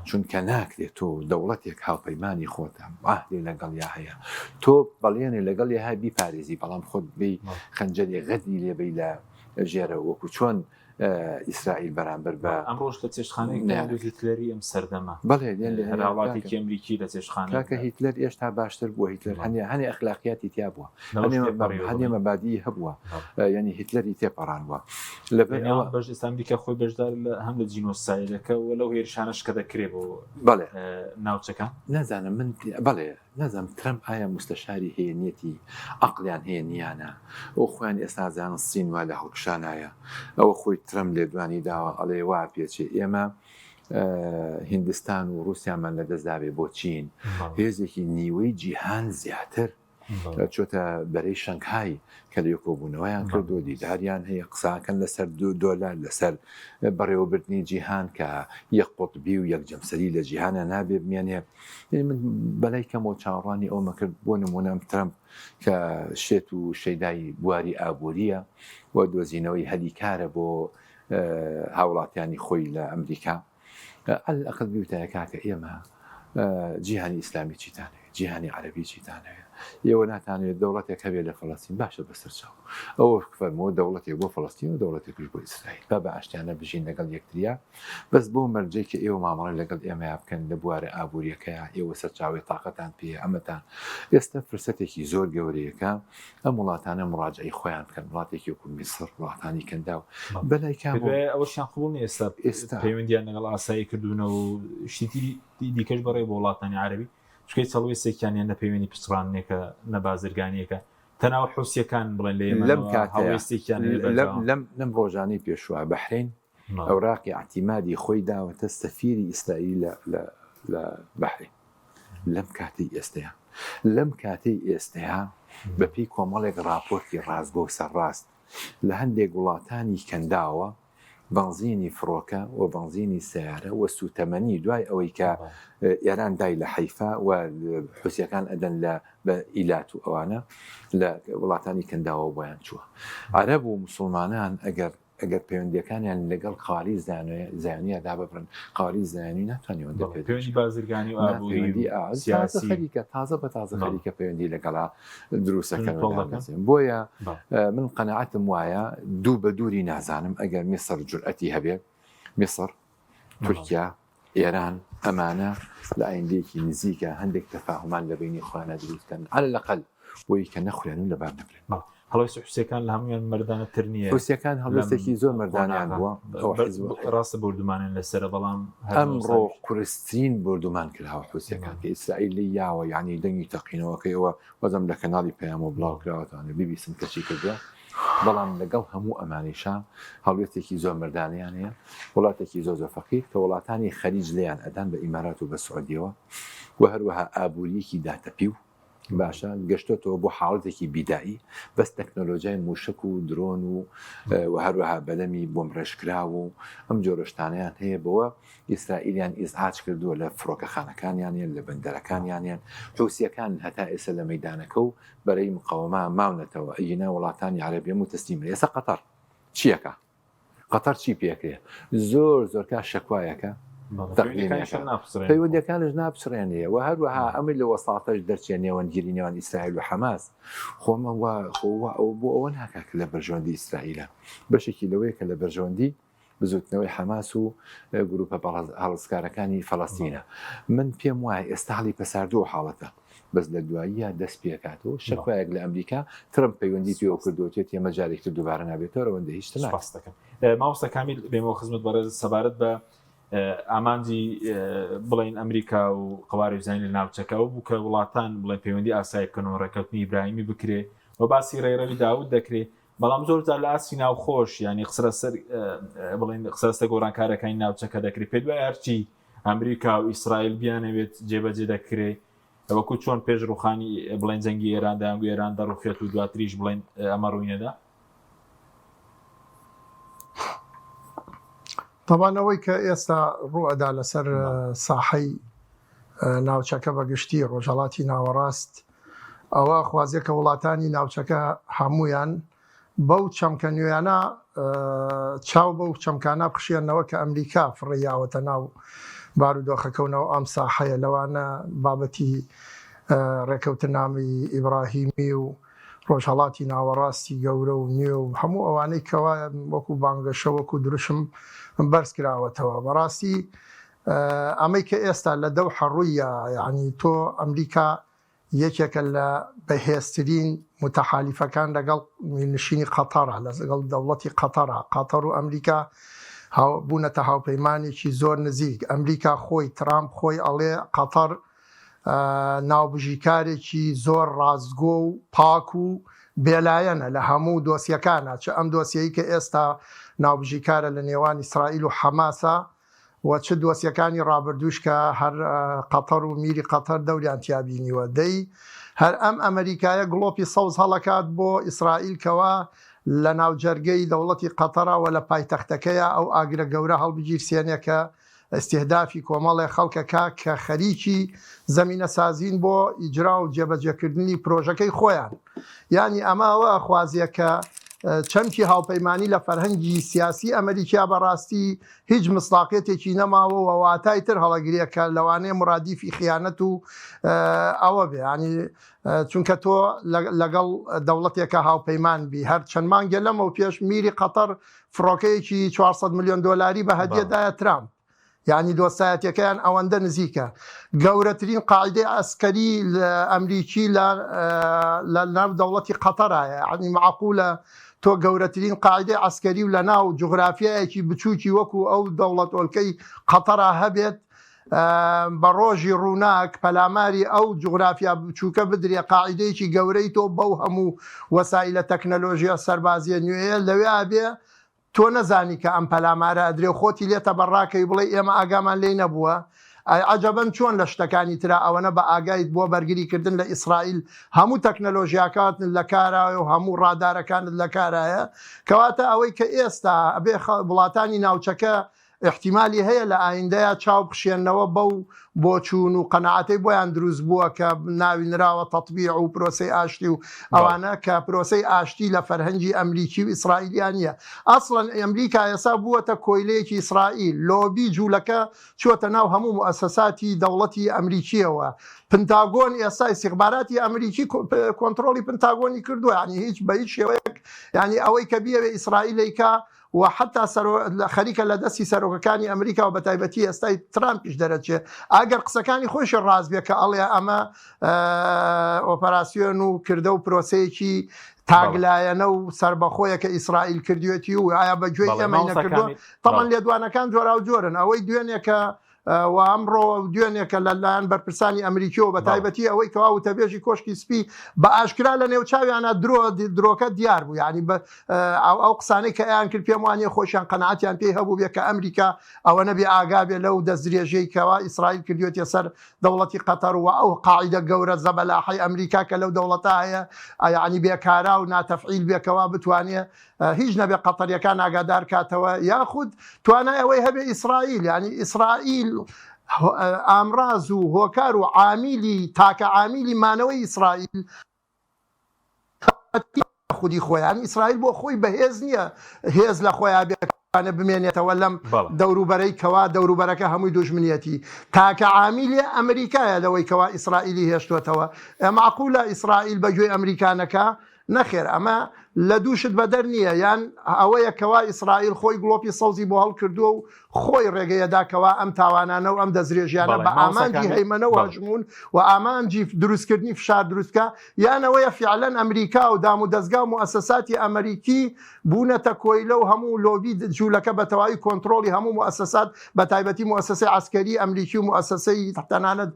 چونکە ناکرێت تۆ دەوڵەتێک هاوپەیمانی خۆتە ئاهدێ لەگەڵیا هەیە تۆ بەڵێنێ لەگەڵ یا بیپارێزی بەڵام خۆت بی خەنجەری غەدی لێبەی لە ژێرە وەکو چۆن ئیسرائیل بەرامبەر بە ئەمڕۆژ لە چێشخانەی هیتلەری ئەم سەردەما بەڵێ هەراڵاتێکی ئەمریکی لە چێشخانە کە هیتلەر ئێشتا باشتر بووە هیتلەر هەنێ ئەخلاقیاتی تیا بووە هەنێ مەبادی هەبووە ینی هیتلەری تێپەڕانوە لەبەر ئەوە بەش ئێستامریکا خۆی بەشدار هەم لە جینۆسایدەکە و لەو هێرشانەش کە دەکرێت بۆ بەڵێ ناوچەکە نازانم من بەڵێ نازم ترەمپ ئایا مستەشاری هەیەنیەتی عەقلیان هەیە نیانە ئەو خۆیان ئێستا زانن سین وا لە هەڵکشانایە ئەوە خۆی ترەمپ لێدوانی داوە ئەڵێ وا پێچێ ئێمە هیندستان و رووسیامان لەدەستداوێ بۆ چین هێزێکی نیوەی جیهان زیاتر چۆتە بەرەی شەنگهای کە لە یۆکۆبوونەوەیان کردو دیداریان هەیە قساکەن لەسەر $2 لەسەر بەڕێوەبردننی جیهان کە یەک قوتبی و یەک جەمسەری لە جیهانە نابێ بمێنێ من بەلای کەمەوە چاوەڕوانی ئەومە کرد بۆ نمونەم ترەمپ کە شێت و شەیدای بواری ئابوووریە و دۆزینەوەی هەلیکارە بۆ هاوڵاتیانی خۆی لە ئەمریکا ئەقل بیوتایە کە ئێمە جیهانی ئیسلامی چیتانەوە جیهانی عەرەبی چیتانەوە ئێوە ناتانوێت دەوڵەتێک هەبێت لە فەڵەستین باشە بەسەرچاو ئەوە فەرمەوە دەوڵەتێک بۆ فەڵەستین و دەوڵەتێکش بۆ ئیسرائیل بە ئاشتیانە بژین لەگەڵ یەکتریا بەس بۆ مەرجەی کە ئێوە مامەڵی لەگەڵ ئێمەیا بکەن لە بوارە ئابوووریەکەیە ئێوە سەرچاوی تااقەتان پێ ئەمەتان ئێستا فرسەتێکی زۆر گەورەیەەکە ئەم وڵاتانە مڕاجعی خۆیان بکەن وڵاتێکی وەکو میسر وڵاتانی کەندا و بەلای ئەوەشیان قبول ئێستا پەیوەندیان لەگەڵ ئاسایی کردوونەوە و شتی دیکەش بەڕێ بۆ وڵاتانی عەرەبی شکەی چەڵوێستێکیانیان نە پەیوەندی پچڕانێکە نە بازرگانیەکە تەناو حوسیەکان بڵێن لە لەم کاتێکیان لەم ڕۆژانەی پێشوە بەحرین ئەوراقی اعتیمادی خۆی داوەتە سەفیری ئیسرائیل لە بەحرین لەم کاتەی ئێستەیە بەپی کۆمەڵێک راپۆرتی ڕاستگۆ سەرڕاست لە هەندێک وڵاتانی کەنداوە بنزینی فڕۆکە و بنزینی سیارە و سوتەمەنی دوای ئەوەی کە ئێران دای لە حیفا و حوسیەکان ئەدەن لە بە ئیلات و ئەوانە لە وڵاتانی کەنداوە بۆیان چووە عەرەب و مسلمانان ئەگەر پەیوەندیەکانیان لەگەڵ قاواری زایانیە دا ببرن قاواری زایانی ناتوانێت پەیوەندی بازرگانی و ئابووری سیاسی خەریکە تازە بە تازە خەریکە پەیوەندی لەگەڵا دروستەکەن بۆیە من قەنەعەتم وایە دوو بە دووری نازانم ئەگەر میسر جورئەتی هەبێت میسر تورکیا ئێران ئەمانە لە ئایندەیەکی نزیکە هەندێک تەفاهمان لە بینی خۆیانە دروستکەن عەلە لەقەل بۆی کە نەخوێنن لەبار نەبرێن هەڵوێستی حوسەکان لە هەمویان مەردانەتر نییە حوسیەکان هەڵوێستێکی زۆر مەردانیان بووە ڕاستە بردومانیان لەسەرە بەڵام ئەمڕۆ قورسترین بردومان کراوە حوسیەکان کە ئیسرائیلی یاوە یعنی دەنگی تەقینەوەکەیەوە وەزم لە کەناڵی پەیام و بڵاو کراوەتانە بیبیسم کەچی کردووە بەڵام لەگەڵ هەموو ئەمانیشا هەڵوێستێکی زۆر مەردانیان هەیە وڵاتێکی زۆر فەقیر کە وڵاتانی خەلیج لێیان ئەدان بە ئیمارات و بە سعودیەوە و هەروەها ئابووریەکی داتەپی و باشە گەشتۆتەوە بۆ حاڵەتێکی بیدایی بەس تەکنۆلۆژیای موشک و درۆن و هەروەها بەلەمی بۆم ڕێژکرا و ئەم جۆرەشتانیان هەیە بەوە ئیسرائیلیان ئیزعاج کردووە لە فڕۆکەخانەکانیان لە بەندەرەکانیانیان حوسیەکان هەتا ئێستا لە مەیدانەکە و بەرەی مقاومە ماونەتەوە ئەینا وڵاتانی عەرەبی و تەسلیم ئێستا قەتەر چیەکە قەتەر چی پێکرێ زۆر کە شەکوایەکە پەیوەندیەکانش ناپچڕێنێ و هەروەها ئەمە لە وەساتەش دەرچێ نێوەندگیری نێوان ئیسرائیل و حەماس خۆمە بۆ ئەوە ناکات کە لە بەرژەوەندی ئیسرائیلە بەشێکی لەوەیە کە لە بەرژەوەندی بزوتنەوەی حەماس و گروپە هەڵسکارەکانی فەڵەستینە من پێم وایە ئێستا هەڵی پەساردووە حاڵەتە بەس لە دواییە دەست پێکاتەوە شەکوایەک لە ئەمریکا ترەمپ پەیوەندی پێوە کردوێت ئێمە جارێکتر دووبارە نابێتەوە ئەوەندە هیچ ناکەن مامۆستا کامیل بێمەوە خزمەت بەڕێز سەبارەت بە ئامانجی بڵین ئەمریکا و قەواری زانی لە ناوچەکە بوو کە وڵاتان بڵێ پەیوەندی ئاسایی بکەنەوە ڕێکەوتنی ئیبراهیمی بکرێ و باسی ڕێڕەوی داود دەکرێت بەڵام زۆر جار لە ئاسی ناوخۆش ینی قسەرە سەر بڵین قسەرستە گۆڕانکارەکانی ناوچەکە دەکرێت پێ دوای هەرچی ئەمریکا و ئیسرائیل بیانەوێت جێبەجێ دەکرێ وەکو چۆن پێش ڕوخانی بڵێن جەنگی ئێراندا ئەنگو ئێران دەڕوخێت و دواتریش بڵێن ئەمە ڕووینەدا. تەبانەوەی کە ئێستا ڕوئەدا لەسەر ساحەی ناوچەکە بەگشتی ڕۆژهەڵاتی ناوەڕاست ئەوە خوازیەکە وڵاتانی ناوچەکە هەمویان بەو چەمکە نوێیانە چاو بەو چەمکانە بخشێنەوە کە ئەمریکا فڕێیاوەتە ناو بارودۆخەکەونەوە ئەم ساحەیە لەوانە بابەتی ڕێکەوتنامی ئیبراهیمی و ڕۆژهەڵاتی ناوەڕاستی گەورە و نیێ و هەموو ئەوانەی کەوا وەکو بانگەشە وەکو دروشم بەرز کراوەتەوە بەڕاستی ئەمەی کە ئێستا لە دەو حەڕوویە یعنی تۆ ئەمریکا یەکێکە لە بەهێزترین متەحالیفەکان لەگەڵ نشینی قەتەرە لەگەڵ دەوڵەتی قەتەرە قەتەر و ئەمریکا بوونەتە هاوپەیمانێکی زۆر نزیک ئەمریکا خۆی ترامپ خۆی ئەڵێ قەتەر ناوبژیکارێکی زۆر ڕازگۆ و پاک و بێلایەنە لە هەموو دۆسیەکانە چ ئەم دۆسیەی کە ئێستا ناوبژیکارە لە نێوان ئیسرائیل و حەماسە و چ دۆسیەکانی ڕابردووش کە هەر قەتەر و میری قەتەر دەوریان تیابینیوە دەی هەر ئەم ئەمریکایە گڵۆپی سەوز هەڵەکات بۆ ئیسرائیل کەوا لە ناوجەرگەی دەوڵەتی قەتەرەوە لە پایتەختەکەیە ئەو ئاگرە گەورە هەڵبگیرسێنێ کە ئستیهدافی کۆمەڵێ خەڵکەکە کە خەریکی زەمینە سازین بۆ ئیجرا و جێبەجێکردنی پرۆژەکەی خۆیان یعنی ئەماوە خوازیەکە چەمکی هاوپەیمانی لە فەرهەنگی سیاسی ئەمریکا بەڕاستی هیچ مستاقێتێکی نەماوە و واتای تر هەڵەگرێکە لەوانەیە مرادیفی خیانەت و ئەوە بێ ینی چونکە تۆ لەگەڵ دەوڵەتێکە هاوپەیمان بی هەر چەند مانگە لەمە و پێش میری قەتەر فڕۆکەیەکی 400 میلیۆن دۆلاری بە هەدیەدایە ترامپ یعنی دۆستایەتەکەیان ئەوەندە نزیکە گەورەترین قاعدەی ئەسکەری ئەمریکی لە ناو دەوڵەتی قەتەرایە عنی معقولە تۆ گەورەترین قاعدەی ئەسکەری و لە ناو جوغرافیایەکی بچووکی وەکو ئەو دەوڵەت ئۆلکەی قەتەرا هەبێت بە ڕۆژی ڕووناک پەلاماری ئەو جوغرافیا بچووکە بدرێ قاعدەیەکی گەورەی تۆ بەو هەموو وەسایلە تەکنەلۆژیە سەربازیە نوێیە لەوێ بێ تۆ نەزانی کە ئەم پەلامارە ئەدرێ خۆتی لێتە بەڕاکەی بڵێ ئێمە ئاگامان لێ نەبووە عجەبەن چۆن لە شتەکانی ترا ئەوەنە بە ئاگایت بۆ بەرگریکردن لە ئیسرائیل هەموو تەکنەلۆژیاکاتن لە کارایە و هەموو ڕادارەکانت لە کارایە کەواتە ئەوەی کە ئێستا ئەبێ وڵاتانی ناوچەکە احتیمالی هەیە لە ئایندەیە چاو بخشێنەوە بەو بۆچوون و قەنەعەتەی بۆیان دروست بووە کە ناوینراوە تەطبیع و پرۆسەی ئاشتی و ئەوانە کە پرۆسەی ئاشتی لە فەرهەنگی ئەمریکی و ئیسرائیلیان نیە ئەسڵەن ئەمریکا ئێستا بووەتە کۆیلەیەکی ئیسرائیل لۆبی جوولەکە چوەتە ناو هەموو مؤسساتی دەوڵەتی ئەمریکیەوە پنتاگۆن ئێستا استیخباراتی ئەمریکی کۆنتڕۆلی پنتاگۆنی کردووە ینی هیچ بە هیچ شێوەیەک ینی ئەوەی کە بیەوێ ئیسرائیلەیکا و حتا خەریکە لە دەستی سەرۆکەکانی ئەمریکا و بە تایبەتی ئێستای ترامپیش دەرەچێ ئەگەر قسەکانی خۆشی ڕاست بێ کە ئەڵێ ئەمە ئۆپەراسیۆن و کردە و پرۆسەیەکی تاگلایەنە و سربەخۆیە کە ئیسرائیل کردوێتی و ئایا بەگوێی ئەمە نەکردووە تەمان لێدوانەکان جۆرا و جۆرن ئەوەی دوێنێکە و ئەمڕۆ دوێنێکە لەلایەن بەرپرسانی ئەمریکیەوە بە تایبەتی ئەوەی کەوا وتەبێژی کۆشکی سپی بە ئاشکرا لە نێوچاویانە درۆکە دیار بوو ینی ئەو قسانەی کە ئەیان کرد پێم وانە خۆشیان قەنەعەتیان پێی هەبوو بێ کە ئەمریکا ئەوە نەبێ ئاگابێ لەو دەستدرێژەی کەوا ئیسرائیل کردوێتە سەر دەوڵەتی قەتەر و ئەو قاعدە گەورە زەبەلاحی ئەمریکا کە لەو دەوڵەتە هەیە ینی بێکارا و ناتەفعیل بێکەوە بتوانێ هیچ نەبێ قەتەریەکان ئاگادار کاتەوە یاخود توانای ئەوەی هەبێ ئیسرائیل ینی ئیسرائیل ئامراز و هۆکار و عامیلی تاکە عامیلی مانەوەی ئیسرائیل خودی خۆیان ئیسرائیل بۆ خۆی بەهێز نییە هێز لە خۆیان بێکانە بمێنێتەوە لەم دەوروبەرەی کەوا دەوروبەرەکە هەمووی دژمنیەتی تاکە عامیلی ئەمریکایە لەوەی کەوا ئیسرائیلی هێشتوێتەوە معقولە ئیسرائیل بەگوێی ئەمریکانەکە نەخێر ئەمە لە دووشت بەدەر نییە یان ئەوەیە کەوا ئیسرائیل خۆی گڵۆپی سەوزی بۆ هەڵکردووە و خۆی ڕێگەیەداکەوە ئەم تاوانانە و ئەم دەزرێژیانە بە ئامانجی هەیمەنە و هەژمون و ئامانجی دروستکردنی فشار دروستکە یانەوەیە فیعلەن ئەمریکا و دام و دەستگا و مؤسساتی ئەمریکی بوونەتە کۆیلە و هەموو لۆبی جوولەکە بە تەواوی کۆنتڕۆلی هەموو مؤسسات بە تایبەتی مؤسسەی عسکەری ئەمریکی و مؤسسەی تەنانەت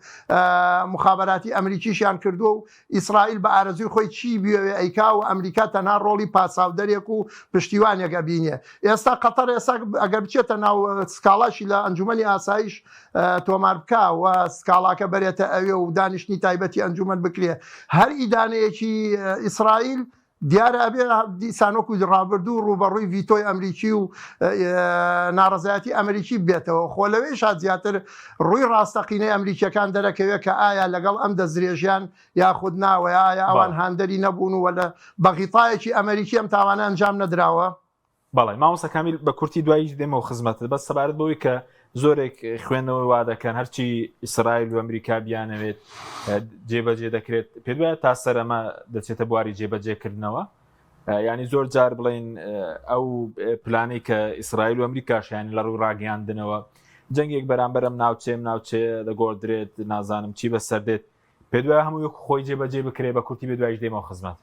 مخابراتی ئەمریکیشیان کردووە و ئیسرائیل بە ئارەزوی خۆی چی بوێ ئەیکا و ئەمریکا تەنها ڕۆڵ ڕۆڵی پاساودەرێک و پشتیوانێک ئەبینێ. ئێستا قەتەر ئێستا ئەگەر بچێتە ناو سکاڵاشی لە ئەنجومەنی ئاسایش تۆمار بکە و سکاڵاکە بەرێتە ئەوێ و دانیشتنی تایبەتی ئەنجومەن بکرێ، هەر ئیدانەیەکی ئیسرائیل دیارە ئەبێ دیسانۆکو ڕابردوو ڕوبەڕووی ڤیتۆی ئەمریکی و ناڕزایەتی ئەمریکی بێتەوە. خۆ لەوەی شاد زیاتر ڕووی ڕاستەقینەی ئەمریکیەکان دەرەکەوێت کە ئایا لەگەڵ ئەم دەستدرێژیان یاخود ناوە ئایا ئەوان هاندەری نەبوون و لە بەغیتایەکی ئەمریکی ئەم تاوانە ئەنجام نەدراوە. بەڵێ مامۆستا کامیل بە کورتی دوایی دێمەوە خزمەتت، بەس سەبارەت بەوەی کە زۆرێک خوێندنەوەی وا دەکەن هەرچی ئیسرائیل و ئەمریکا بیانەوێت جێبەجێ دەکرێت، پێ وایە تا سەرەمە دەچێتە بواری جێبەجێکردنەوە؟ ینی زۆر جار بڵێن ئەو پلانەی کە ئیسرائیل و ئەمریکاشیان لە ڕوو ڕاگەیاندنەوە جەنگێک بەرامبەرم ناوچێ دەگۆڕدرێت، نازانم چی بەسەردێت، پێ وایە هەموو یەک خۆی جێبەجێ بکرێ بە کورتی بێ دوایش دێمەوە خزمەت.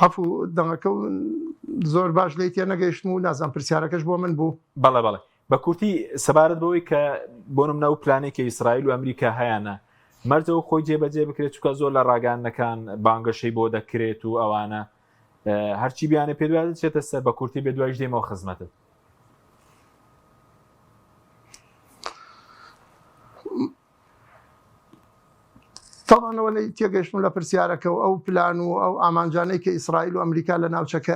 عفو دەنگەکە زۆر باش لی تێ نەگەیشتم و نازان پرسیارەکەش بۆ من بوو. بەڵێ بە کورتی سەبارەت بەوەی کە بۆ نمونە و پلانێکی ئیسرائیل و ئەمریکا هەیەە مەرجەوە خۆی جێبەجێ بکرێت چونکە زۆر لە ڕاگەاندنەکان بانگەشەی بۆ دەکرێت و ئەوانە هەرچی بیانێ پێ دوای دەچێتە سەر بە کورتی بێ دوایش دێمەوە خزمەتت. تاوانەوە لە تێگەشتم لە پرسیارەکە و ئەو پلان و ئەو ئامانجانەی کە ئیسرائیل و ئەمریکا لە ناوچەکە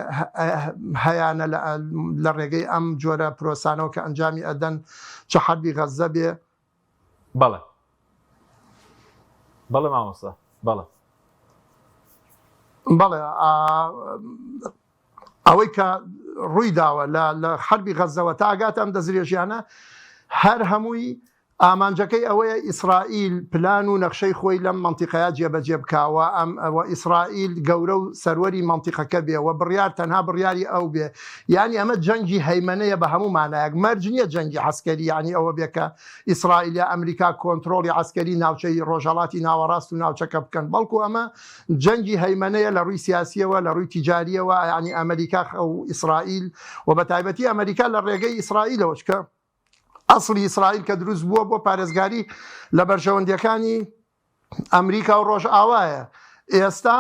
هەیەە لە ڕێگەی ئەم جۆرە پرۆسانەوە کە ئەنجامی ئەدەن چه حربی غەزە بێ. بەڵێ مامۆستا بەڵێ ئەوەی کە ڕووی داوە لە حربی غەزەوە تا ئاگات ئەم دەزرێژیانە هەر هەمووی ئامانجەکەی ئەوەیە ئیسرائیل پلان و نەخشەی خۆی لەم منتیقەیە جێبەجێ بکاوە ئەوە ئیسرائیل گەورە و سەروەری منتیقەکە بێ و بڕیار تەنها بڕیاری ئەو بێ. یعنی ئەمە جەنگی هەیمەنەیە بە هەموو مانایەک، مەرج نییە جەنگی عسکەری، یعنی ئەوە بێ کە ئیسرائیل یا ئەمریکا کۆنتترۆلی عسکەری ناوچەی ڕۆژهەڵاتی ناوەڕاست و ناوچەکە بکەن، بەڵکو ئەمە جەنگی هەیمەنەیە لە ڕووی سیاسیەوە لە ڕووی تیجاریەوە، یعنی ئەمریکا و ئیسرائیل و بە تایبەتی ئەمریکا لە ڕێگەی ئیسرائیلەوە چکە ئەسڵی ئیسرائیل کە دروست بووە بۆ پارێزگاری لە بەرژەوەندیەکانی ئەمریکا و ڕۆژئاوایە. ئێستا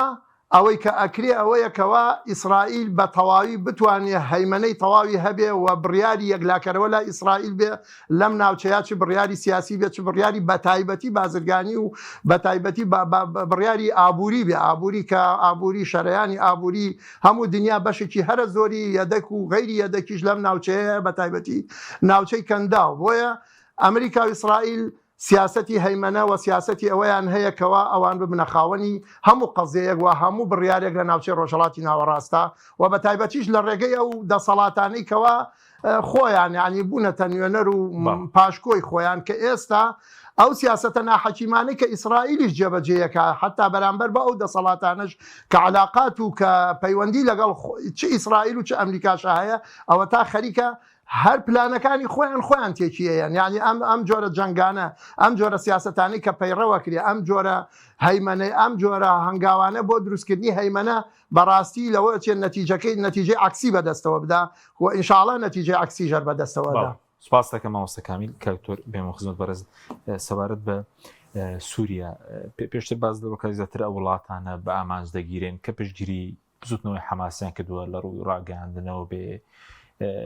ئەوەی کە ئەکرێ ئەوەیەکەوە ئیسرائیل بە تەواوی بتوانێت هەیمەنەی تەواوی هەبێ و بڕیاری یەکلاکەرەوە لە ئیسرائیل بێ لەم ناوچەیە، چ بڕیاری سیاسی بێت، چ بڕیاری بەتایبەتی بازرگانی و بەتایبەتی بڕیاری ئابووری بێ، ئابووری کە ئابووری شەرەیانی ئابووری هەموو دنیا بەشێکی هەرە زۆری یەدەک و غەیری یەدەکیش لەم ناوچەیە بەتایبەتی ناوچەی کەنداو. بۆیە ئەمریکا و ئیسرائیل سیاسەتی هەیمەنە و سیاسەتی ئەوەیان هەیەکەوە ئەوان ببنە خاوەنی هەموو قەزەیەک و هەموو بڕیارێک لە ناوچەی ڕۆژهەڵاتی ناوەڕاستە و بە تایبەتیش لە ڕێگەی ئەو دەسەڵاتانەی کەوە خۆیان یعنی بوونەتە نوێنەر و پاشکۆی خۆیان کە ئێستا ئەو سیاسەتە ناحەکیمانەی کە ئیسرائیلیش جێبەجێیەکە حتا بەرامبەر بە ئەو دەسەڵاتانش کە علاقات و کە پەیوەندی لەگەڵ چ ئیسرائیل و چ ئەمریکاش هەیە ئەوە تا خەریکە هەر پلانەکانی خۆیان تێکیەیەن. یعنی ئەم جۆرە جەنگانە ئەم جۆرە سیاسەتانی کە پەیڕەوە کرێ ئەم جۆرە هەیمەنەی ئەم جۆرە هەنگاوانە بۆ دروستکردنی هەیمەنە بەڕاستی لەوە چێن نەتیجەی عکسی بەدەستەوە بدا و ئینشاءڵڵا نەتیجەی عکسی ژەر بەدەستەوەدا. سپاس دەکەم مامۆستا کامیل کاکتۆر بێمە خزمەت بەڕێز. سەبارەت بە سووریا پێشتر باز دەوەکە زیاتر ئەو وڵاتانە بە ئامانج دەگیرێن کە پشتگیری زوتنەوەی حەماسیان کردووە لە ڕووی ڕاگەاندنەوە بێ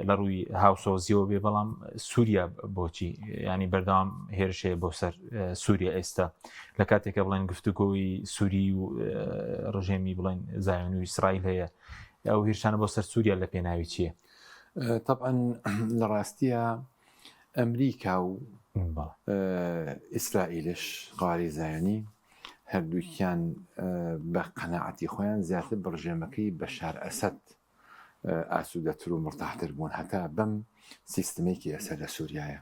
لە ڕووی هاوسۆزیەوە بێ، بەڵام سووریا بۆچی ینی بەردەوام هێرشەیە بۆ سەر سووریا ئێستا لە کاتێکە بڵێن گفتوگۆی سووری و ڕژێمی بڵێن زایۆنی و ئیسرائیل هەیە، ئەو هێرشانە بۆ سەر سووریا لە پێناوی چییە؟ طبعا لە ڕاستیە ئەمریکا و ئیسرائیلش قواری زایۆنی هەردووکیان بە قەناعەتی خۆیان زیاتر بڕژێمەکەی بەشار ئەسەد ئاسوودەتر و مرتاحتر بوون هەتا بەم سیستمێکی ئەسەر لە سووریایە،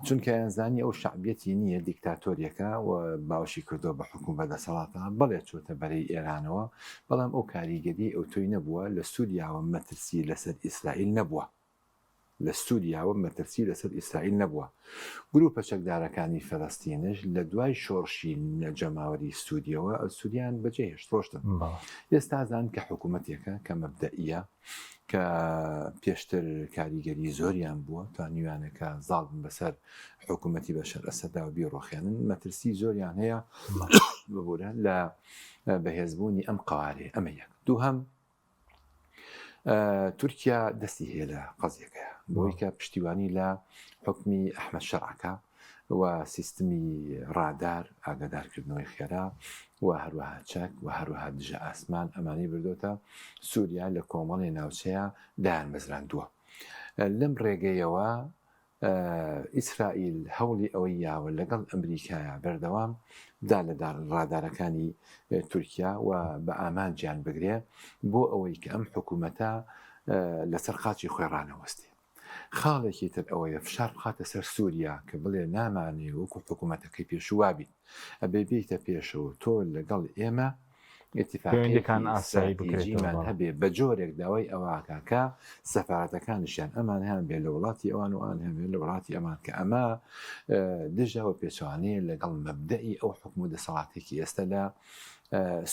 چونکە یانزانی ئەو شعبیەتی نییە دیکتاتۆریەکە و باوشی کردو بە حکوم بەدەسەڵاتە بەڵێ چۆتە بەرەی ئێرانەوە، بەڵام ئەو کاریگەری ئەو تۆی نەبووە لە سووریاوە مەترسی لەسەر ئیسرائیل نەبووە، لە سووریاوە مەترسی لەسەر ئیسرائیل نەبووە. گروپە چەکدارەکانی فەڵەستینش لە دوای شۆڕشی نەجەماوەری سووریەوە سووریان بەجێهێشت ڕۆشتن. ئێستازان کە حکوومەتێکە کە مەبدەئیە کە پێشتر کاریگەری زۆریان بووە تا نیوانەکە زاڵ بن بەسەر حکوومەتی بەشەر ئەسەدا و بیڕۆخیانن مەترسی زۆریان هەیە ببوورە لە بەهێزبوونی ئەم قوارێ ئەمە یەک دووهەم تورکیا دەستی هەیە لە قەزیەکە بۆی کە پشتیوانی لە حکمی ئەحمەد شەڕعەکە و سیستمی ڕادار ئاگادارکردنەوەی خێرا و هەروەها چەک و هەروەها دژە ئاسمان ئەمانەی بردوتە سووریا لە کۆمەڵی ناوچەیە دایان بەزراندووە لەم ڕێگەیەوە ئیسرائیل هەوڵی ئەوەی یاوە لەگەڵ ئەمریکایە بەردەوام دا لە ڕادارەکانی تورکیا و بە ئامانجیان بگرێ بۆ ئەوەی کە ئەم حکوومەتە لەسەر قاچی خۆی ڕانەوەستی خاڵێکی تر ئەوەیە فشار بخاتە سەر سووریا کە بڵێ نامانێ وەکو حکوومەتەکەی پێشوابیت ئەبێ بێتە پێشەوە تۆ لەگەڵ ئێمە اتفاقیەکان ئاسایی بکرێتمان هەبێ بە جۆرێک داوای ئەوواکە سەفارەتەکانیشیان ئەمان هیان بێ لە وڵاتی ئەوان و ئان هەبێت لە وڵاتی ئەمان کە ئەمە دژەوە پێچوانەیە لەگەڵ مەبدەئی ئەو حکم و دەسەڵاتێکی ئێستا لە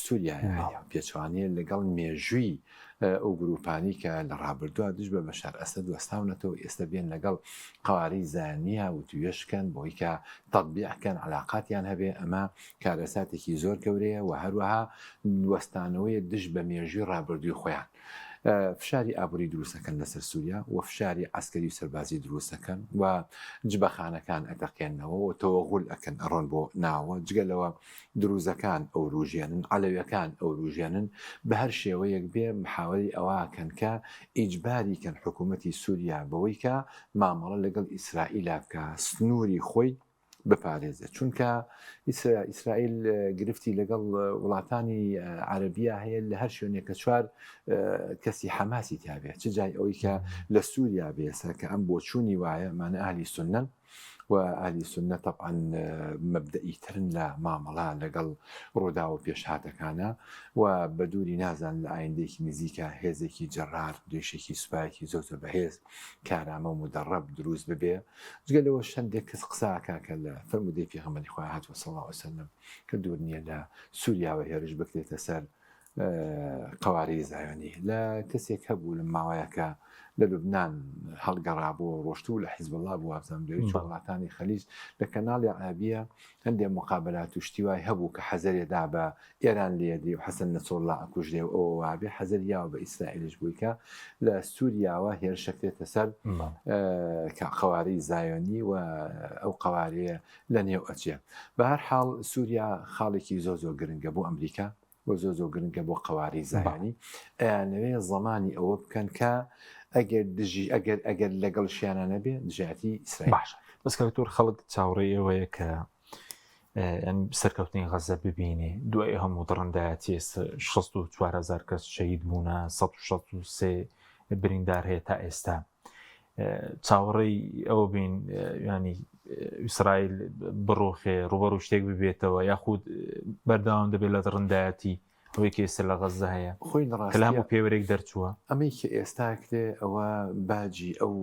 سووریایە پێچوانەیە لەگەڵ مێژووی ئەو گروپانی کە لە ڕابردووە دژ بە بەشار ئەسەد وەستاونەتەوە ئێستا بێن لەگەڵ قوارەی زانیە و توێشکەن بۆی کە تەطبیعکەن علاقاتیان هەبێ ئەمە کارەساتێکی زۆر گەورەیە و هەروەها وەستانەوەی دژ بە مێژووی ڕابردووی خۆیان فشاری ئابووری دروستەکەن لەسەر سووریا و فشاری عسکەری و سەربازی دروستەکەن و جبەخانەکان ئەتەقێنەوە و تەوەغول ئەکەن ئەڕۆن بۆ ناوە جگەلەوە دروزەکان ئەو ڕوژێنن عەلەویەکان ئەو ڕوژێنن بە هەر شێوەیەک بێ محاوەری ئەوەکەن کە ئیجباری کەن حکوومەتی سووریا بەوەی کە مامەڵە لەگەڵ ئیسرائیلا بکە سنووری خۆی بپارێزە چونکە ئیسرائیل گرفتی لەگەڵ وڵاتانی عەرەبیە هەیە لە هەر شوێنێکە چوار کەسی حەماسی تابێت چ جای ئەوەی کە لە سووریا بێسە کە ئەم بۆچوونی وایە مانە ئاهلی سونەن و ئاهلی سونە طبعاً مەبدەئی ترن لە مامەڵە لەگەڵ ڕوودا و پێشهاتەکانە و بە دووری نازان لە ئایندێکی نزیکە هێزێکی جەڕار دوێشێکی سوپایەکی زۆر بەهێز کارامە و مدەڕەب دروست ببێ جگەلەوە شەندێک کەس قساکە کە لە فەرمودەی پێغەمبەری خوا هاتووە صلی الله علیه وسلم کە دوور نییە لە سووریاوە هێرش بکرێتە سەر قوارەی زایۆنی لە کەسێک هەبوو لە ماوەیەکە لە لوبنان هەڵگەڕابووە ڕۆشتوو لە حیزب الله بوو وابزانم دوێت وڵاتانی خەلیج لە کەناڵی عەرەبیە هەندێک مقابلات و شتیوای هەبوو کە حەزەرێدا بە ئێران لێدی و حەسەن نەسڕڵڵا ئەکوژدێ و ئەوە وابێ حەزەریاوە بە ئیسرائیلش بووی کە لە سووریاوە هێرشەکرێتە سەر قوارەی زایۆنی و ئەو قوارەیە لە نێو ئەچێ بە هەر حاڵ سووریا خاڵێکی زۆر گرنگە بۆ ئەمریکا و زۆر گرنگە بۆ قوارەی زایۆنی ئەیانەوێ زەمانی ئەوە بکەن کە ئەگەر لەگەڵ شیانە نەبێ دژاتی ئیسرائیل باش بەسکەوتور خەڵک چاوەڕێی ئەوەیە کە سەرکەوتنی غەزە ببینێ دوای هەموو دڕندایەتی 64,000 کەس شەهید بوونە 163 بریندار هەیە تا ئێستا چاوەڕێی ئەوە بین ینی ئیسرائیل بڕۆخێ ڕوبەر و شتێک ببێتەوە یاخود بەردەوام دەبێت لە دڕندایەتی ئەوەی کە ئێستا لە غەزە هەیە خۆی کەلام و پێوەرێک دەرچووە ئەمەی کە ئێستا کرێ ئەوە باجی ئەو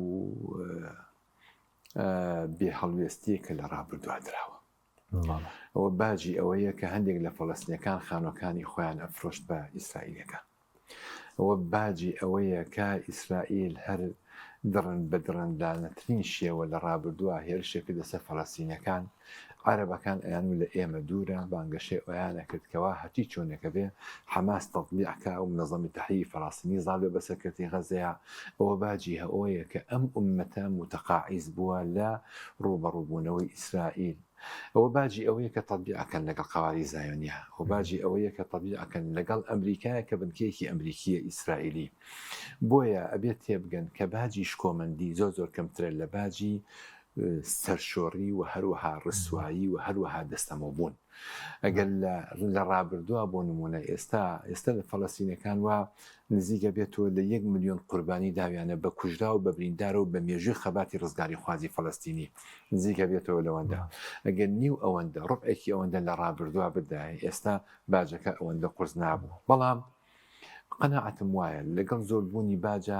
بێ هەڵوێستیە کە لە ڕابردووە دراوە ئەوە باجی ئەوەیە کە هەندێک لە فەڵەستینیەکان خانۆکانی خۆیان ئەفرۆشت بە ئیسرائیلەکان ئەوە باجی ئەوەیە کە ئیسرائیل هەر دڕن بە دڕندانەترین شێوە لە ڕابردووە هێرشێکی دەسەر فەڵەستینیەکان عەرەبەکان ئەیان و لە ئێمە دوورە بانگەشەی ئەویانە کردکەوە هەتی چۆنێکە بێ حەماس تەطبیعکە و منەظەمی تەحریری فەڵەستینی زاڵێ بە سەرکردی غەزەیە ئەوە باجی ئەوەیە کە ئەم ئومەتە متەقاعیز بووە لە ڕوبەڕووبوونەوەی ئیسرائیل ئەوە باجی ئەوەیە کە تەطبیعەکەن لەگەڵ قوارەی زایۆنیە و باجی ئەوەیە کە تەطبیعەکەن لەگەڵ ئەمریکایە کە بنکەیەکی ئەمریکیە ئیسرائیلی بۆیە ئەبێت تێبگەن کە باجی شکۆمەندی زۆر کەمترە لە باجی سەرشۆڕی و هەروەها ڕسوایی و هەروەها دەستەمەبوون ئەگەر لە ڕابردووە بۆ نمونە ئێستا لە فەڵەستینەکان وە نزیکە بێتەوە لە 1 ملیۆن قوربانی داویانە بە کوژرا و بە بریندارە و بە مێژووی خەباتی ڕزگاری خوازی فەڵەستینی نزیکە بێتەوە لەوەندا ئەگەر نیو ئەوەندە ڕۆبێکی ئەوەندە لە ڕابردووە بدایە ئێستا باجەکە ئەوەندە قورس نابوو بەڵام قەناعەتم وایە لەگەڵ زۆربوونی باجە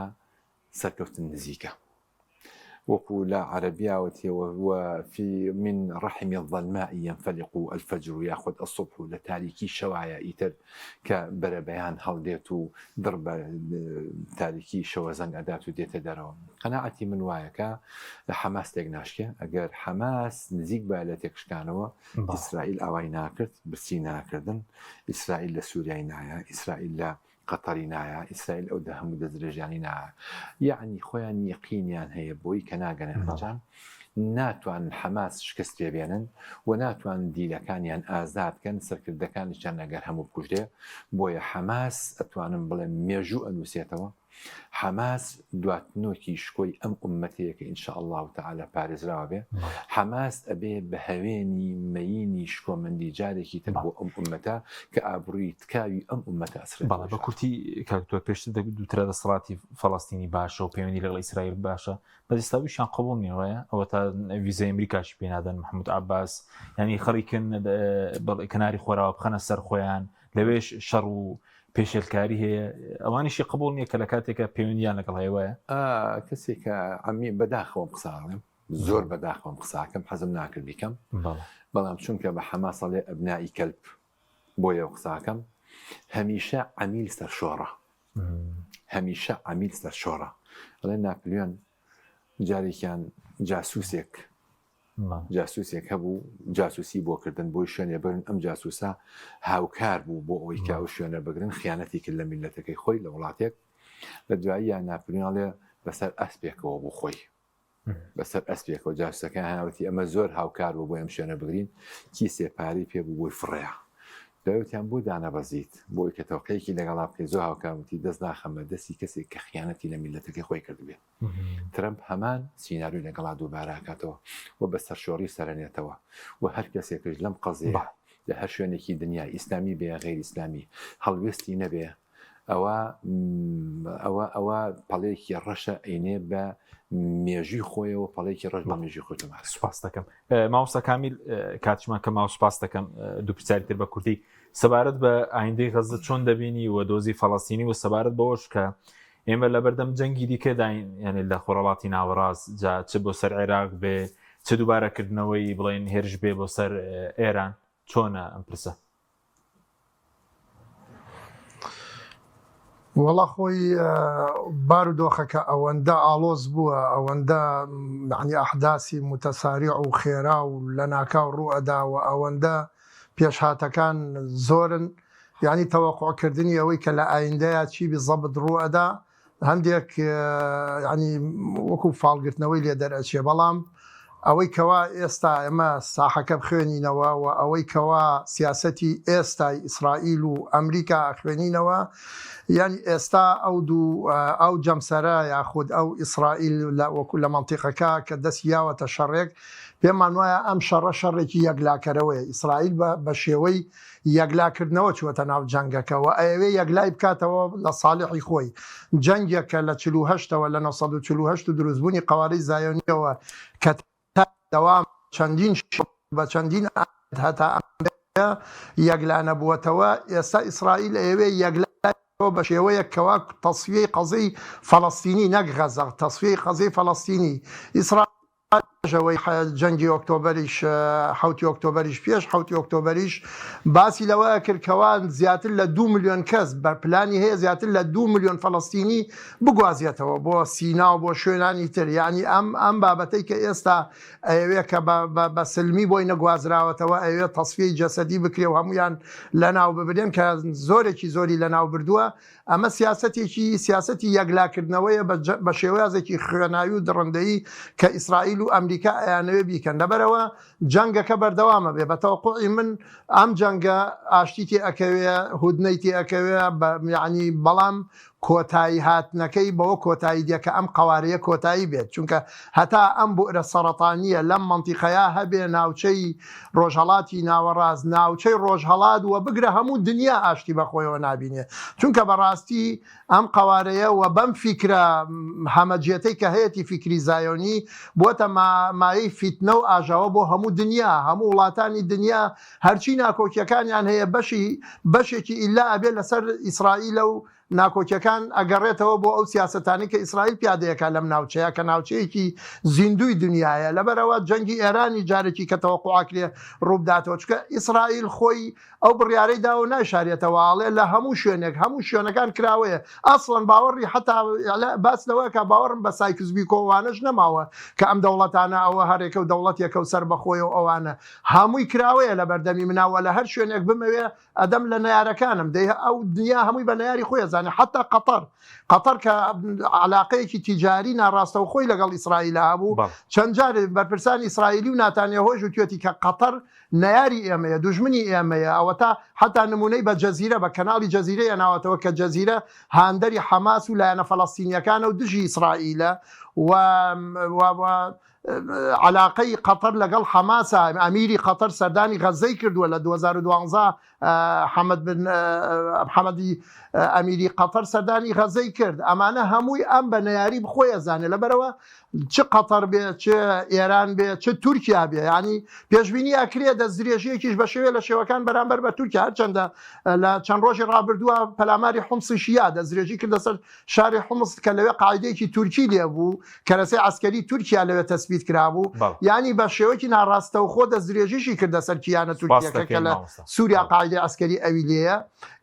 سەرکەوتن نزیکە وقول عربية وفي من رحم الظلماء ينفلق الفجر ياخذ الصبح لتاريكي شوايا إيتر كبربيان هالديتو ضرب تاريكي شوازن أداتو ديت دارو قناعتي من وايكا حماس تيغناشكي أجر حماس نزيق بالتكش كانوا إسرائيل أوينا كرت برسينا كردن إسرائيل لسوريا نايا إسرائيل قطري نايا إسرائيل أو دهم دزرجاني نايا يعني خويا يقينيان هي بوي كناغنا جان ناتوان حماس شكست بينن وناتوان دیلەکانیان ئازاد کەن سەرکردەکانیشان ئەگەر هەموو بکوژێ بۆیە حماس ئەتوانم بڵێم مێژوو ئەنووسێتەوە حماس دواتنۆکی شکۆی ئەم ئومەتەیە کە ئینشاء الله تعالى پارێزراوە بێ حماس ئەبێ بە هەوێنی مەینی شکۆمەندی جارێکی تر بۆ ئەم ئومەتە کە ئابڕووی تکاوی ئەم ئومەتە ئەسرێت. بەڵێ بە کورتی کاکتۆر پێشتر دووترە دەسەڵاتی فەڵەستینی باشە و پەیوەندی لەگەڵ ئیسرائیل باشە بەزستاویشیان قبول نیەوەیە ئەوە تا ویزای ئەمریکاش پێنادەن محمود عباس ینی خەڵیکن کناری خۆراوە بخەنە سەر خۆیان لەوێش شەڕ و پێشێلکاری هەیە ئەوانیشی قبول نییە کە لە کاتێکە پەیوەندیان لەگەڵ هەیەوەیە کەسێک کە ئەمی بەداخەوەم قساڵێم زۆر بەداخەوەم قساکەم حەزم ناکرد بیکەم بەڵام چونکە بە حەماس ئەڵێ ئەبنائی کەلب بۆیە قساکەم هەمیشە عەمیل سەرشۆڕە هەمیشە عەمیل سەرشۆڕە ئەڵێ ناپلیۆن جارێکیان جاسووسێک هەبوو جاسووسی بۆ کردن بۆی شوێنێ بگرن ئەم جاسووسە هاوکار بوو بۆ ئەوەی کە ئەو شوێنە بگرن خیانەتی کرد لە میلەتەکەی خۆی لە وڵاتێک لە دواییان ناپلیۆنڵێ بەسەر ئەسپێکەوە بوو خۆی بەسەر ئەسپێکەوە جاسووسەکان هاوتی ئەمە زۆر هاوکار بوو بۆ ئەم شوێنە بگرین کی سێپاری پێ بوو بۆی فڕێە دەوتیان بۆ دانەبەزیت بۆی کە تەوقەیەکی لەگەڵا بکەی زۆر هاوکارمتی دەست ناخەمە دەستی کەسێک کە خیانەتی لە میلەتەکەی خۆی کردبێ ترەمپ هەمان سیناریۆی لەگەڵا دووبارە ئاکاتەوە و بە سەرشۆڕی سەرەنێتەوە و هەر کەسێکش لەم قەزەیە لە هەر شوێنێکی دنیا ئیسلامی بێ غیر ئیسلامی هەڵوێستی نەبێ ئەوە پەڵەیەکی ڕەشە ئەینێ بە مێژوی خۆیەوە پەڵەیەکی ڕەش بە مێژوی خۆتەمە. سوپاس دەکەم مامۆستا کامیل کاتیشمان کە ماوە سوپاس دەکەم دوو پرسیاری تر بە کورتی سەبارەت بە ئایندەی غەزە چۆن دەبینی و دۆزی فەڵەستینی و سەبارەت بەوەش کە ئێمە لە بەردەم جەنگی دیکەداین یعنی لە خۆرەڵاتی ناوەڕاست جا چ بۆ سەر عێراق بێ چ دووبارەکردنەوەی بڵێن هێرش بێ بۆ سەر ئێران چۆنە ئەم پرسە؟ وەڵا خۆی بارودۆخەکە ئەوەندە ئاڵۆز بووە ئەوەندە عنی ئەحداسی متەساریع و خێرا و لە ناکاو ڕوئەدا و ئەوەندە پێشهاتەکان زۆرن یعنی تەوەقعکردنی ئەوەی کە لە ئایندەیە چی بزەبت ڕوئەدا هەندێک ینی وەکو فاڵگرتنەوەی لێ دەرەچێ بەڵام ئەوەی کەوا ئێستا ئێمە ساحەکە بخوێنینەوە و ئەوەی کەوا سیاسەتی ئێستای ئیسرائیل و ئەمریکا خوێنینەوە یعنی ئێستا ئەو جەمسەرە یاخود ئەو ئیسرائیل وەکو لە مەنتیقەکە کە دەستی یاوەتە شەڕێک پێمان وایە ئەم شەڕە شەڕێکی یەکلاکەرەوەی ئیسرائیل بە شێوەی یەکلاکردنەوە چوەتە ناو جەنگەکەەوە ئەوێ یەکلای بکاتەوە لە ساڵحی خۆی جەنگێکە لە 48ەوە لە 1940 دروستبوونی قەوارەی زایۆنیەوە کە دەوام چەندین بە چەندین هەتا یەکلانە بووەتەوە ئێستا ئیسرائیل ئەوێ یەکلای بە شێوەیە کەوا تەسویەی قەزەی فەڵەستینی نەک غەزە تەسویەی قەزەی فەڵەستینی ئیسرائیل ژەوەی جەنگی ئۆکتۆبەریش حوتی ئۆکتۆبەریش پێش حوتی ئۆکتۆبەریش باسی لەوەیە کردکەوان زیاتر لە 2 میلیۆن کەس بەرپلانی هەیە زیاتر لە 2 میلیۆن فەڵەستینی بگوازیێتەوە بۆ سینا و بۆ شوێنانی تر یعنی ئەم بابەتەی کە ئێستا ئەوێ کە بە سلمی بۆی نەگوازراوەتەوە ئەوێ تەسفیەی جەسەدی بکرێ و هەمویان لە ناو ببرێن کە زۆرێکی زۆری لە ناو بردووە ئەمە سیاسەتی یەکلاکردنەوەیە بە شێوازێکی خوێناوی و دڕندەیی کە ئیسرائیل و ئەمریکا ئەیانەوێ بیکەن لەبەرەوە جەنگەکە بەردەوامە بێ بە تەوەقوعی من ئەم جەنگە ئاشتیتی ئەکەوێ هودنەیتی ئەکەوێ یعنی بەڵام کۆتایی هاتنەکەی بەوە کۆتایی دیەکە ئەم قوارەیە کۆتایی بێت چونکە هەتا ئەم بۆرە سەرەتانیە لەم منتیقەیە هەبێ ناوچەی ڕۆژهەڵاتی ناوەڕاست ناوچەی ڕۆژهەڵات وە بگرە هەموو دنیا ئاشتی بەخۆیەوە نابینێ چونکە بەڕاستی ئەم قوارەیە و بەم فیکرە هەمەجێتەی کە هەیەی فیکری زایۆنی بۆتە مایەی فیتنە و ئاژاوە بۆ هەموو دنیا هەموو وڵاتانی دنیا هەرچی ناکۆکیەکانیان هەیە بەشێکی ئیلا ئەبێ لەسەر ئیسرائیلە و ناکۆکیەکان ئەگەڕێتەوە بۆ ئەو سیاسەتانی کە ئیسرائیل پیادەیەکە لەم ناوچەیە کە ناوچەیەکی زیندوی دنیاە لەبەرەوە جەنگی ئێرانی جارێکی کە تەوەقوعاکرێ ڕووبداتەوە چکە ئیسرائیل خۆی ئەو بڕیارەی داوە ناشارێتەوەڵێ لە هەموو شوێنەکان کراوەیە ئەسڵەن باوەڕی حتا باس لەوەکە باوەڕم بە سایکزبی کۆوانش نەماوە کە ئەم دەوڵەتانە ئەوە هەرێکە و دەوڵەتێکە و سەر بەخۆی و ئەوانە هەمووی کراوەیە لە بەردەمی مناوە لە هەر شوێنێک بمەوێ ئەدەم لە نارەکانم دەی ئەو دنیا هەمووی بە ناری خۆی زانێ حتا قەتەر کە علاقەیەکی تیجاری ناڕاستە و خۆی لەگەڵ ئیسرائیل هەبوو چەند جارێ بەرپرسان ئیسرائیلی و ناتانیە هۆژ و توێتی کە قەتەر نەیاری ئێمەیە دوژمنی ئێمەیە ئەوە تا حتا نمونەی بە جەزیرە بە کەناڵی جەزیرەیە ناوەتەوە کە جەزیرە هاندەری حەماس و لایەنە فەڵەستینیەکانە و دژی ئیسرائیلە و علاقەی قەتەر لەگەڵ حەماسە ئەمیری قەتەر سەردانی غەزەی کردووە لە 2012 حەمەدی ئەمیری قەتەر سەردانی غەزەی کرد ئەمانە هەمووی ئەم بە نەیاری بخۆیە زانێ لەبەرەوە چ قەتەر بێ چ ئێران بێ چ تورکیا بێ ینی پێشبینی ئەکرێ دەستدرێژیەکیش بە شێوێ لە شێوەکان بەرامبەر بە تورکیا هەرچەندە لە چەند ڕۆژی ڕابردووە پەلاماری حومسیشیا دەستدرێژی کردە سەر شاری حومس کە لەوێ قاعدەیەکی تورکی لێبوو کەرەسەی عسکەری تورکیا لەوێ تەسبیت کرابوو ینی بە شێوەیەکی ناڕاستە و خۆ دەستدرێژیشی کردە سەر کیانە تورکیەکە کە لە سووریا قاعدەی عسکەری ئەوی لێیە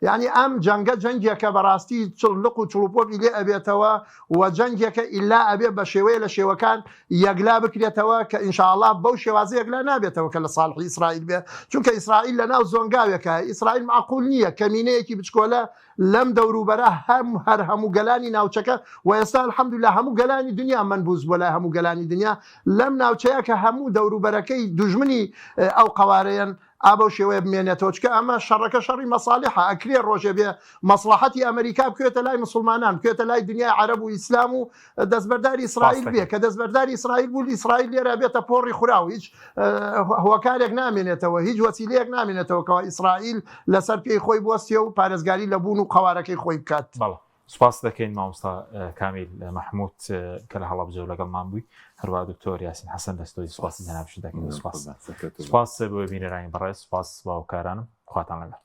ینی ئەم جەنگە جەنگێکە بەڕاستی چڵق و چڵپۆپی لێ ئەبێتەوە و جەنگێکە ئیلا ئەبێ بە شێوەیە لە شێوەکان یەکلا بکرێتەوە کە ئینشاءالله بەو شێوازە یەکلا نابێتەوە کە لە ساڵحی ئیسرائیل بێ چونکە ئیسرائیل لە ناو زۆنگاوێکە ئیسرائیل معقول نییە کەمینەیەکی بچکۆلە لەم دەوروبەرە هەموو گەلانی ناوچەکە و ئێستا الحەمدولله هەموو گەلانی دنیا منبوس بۆ لای هەموو گەلانی دنیا لەم ناوچەیە کە هەموو دەوروبەرەکەی دوژمنی ئەو قەوارەیەن ئابە شێوەیە بمێنێتەوە چکە ئەمە شەڕەکە شەڕی مەساڵحە ئەکرێ ڕۆژێ بێ مەسلحەتی ئەمریکا بکوێتە لای مسلمانان بکوێتە لای دنیای عەرەب و ئیسلام و دەستبەرداری ئیسرائیل بێ کە دەستبەرداری ئیسرائیل بوو ئیسرائیل لێرە بێتە پۆڕی خوراو هیچ هۆکارێک نامێنێتەوە هیچ وەسیلەیەک نامێنێتەوە کەەوە ئیسرائیل لەسەر پێی خۆی بوەستێ و پارێزگاری لە بوون و قەوارەکەی خۆی بکات. سوپاس دەکەین مامۆستا کامیل مەحموود کە لە هەڵەبجە لەگەڵمان بووی هەروە دکتۆر یاسین حەسەن دەستۆی سوپاسی جەنابش دەکەین سوپاس بۆ بینەرانی بەڕێز سوپاس باوکارانم خواتان لەگەڵ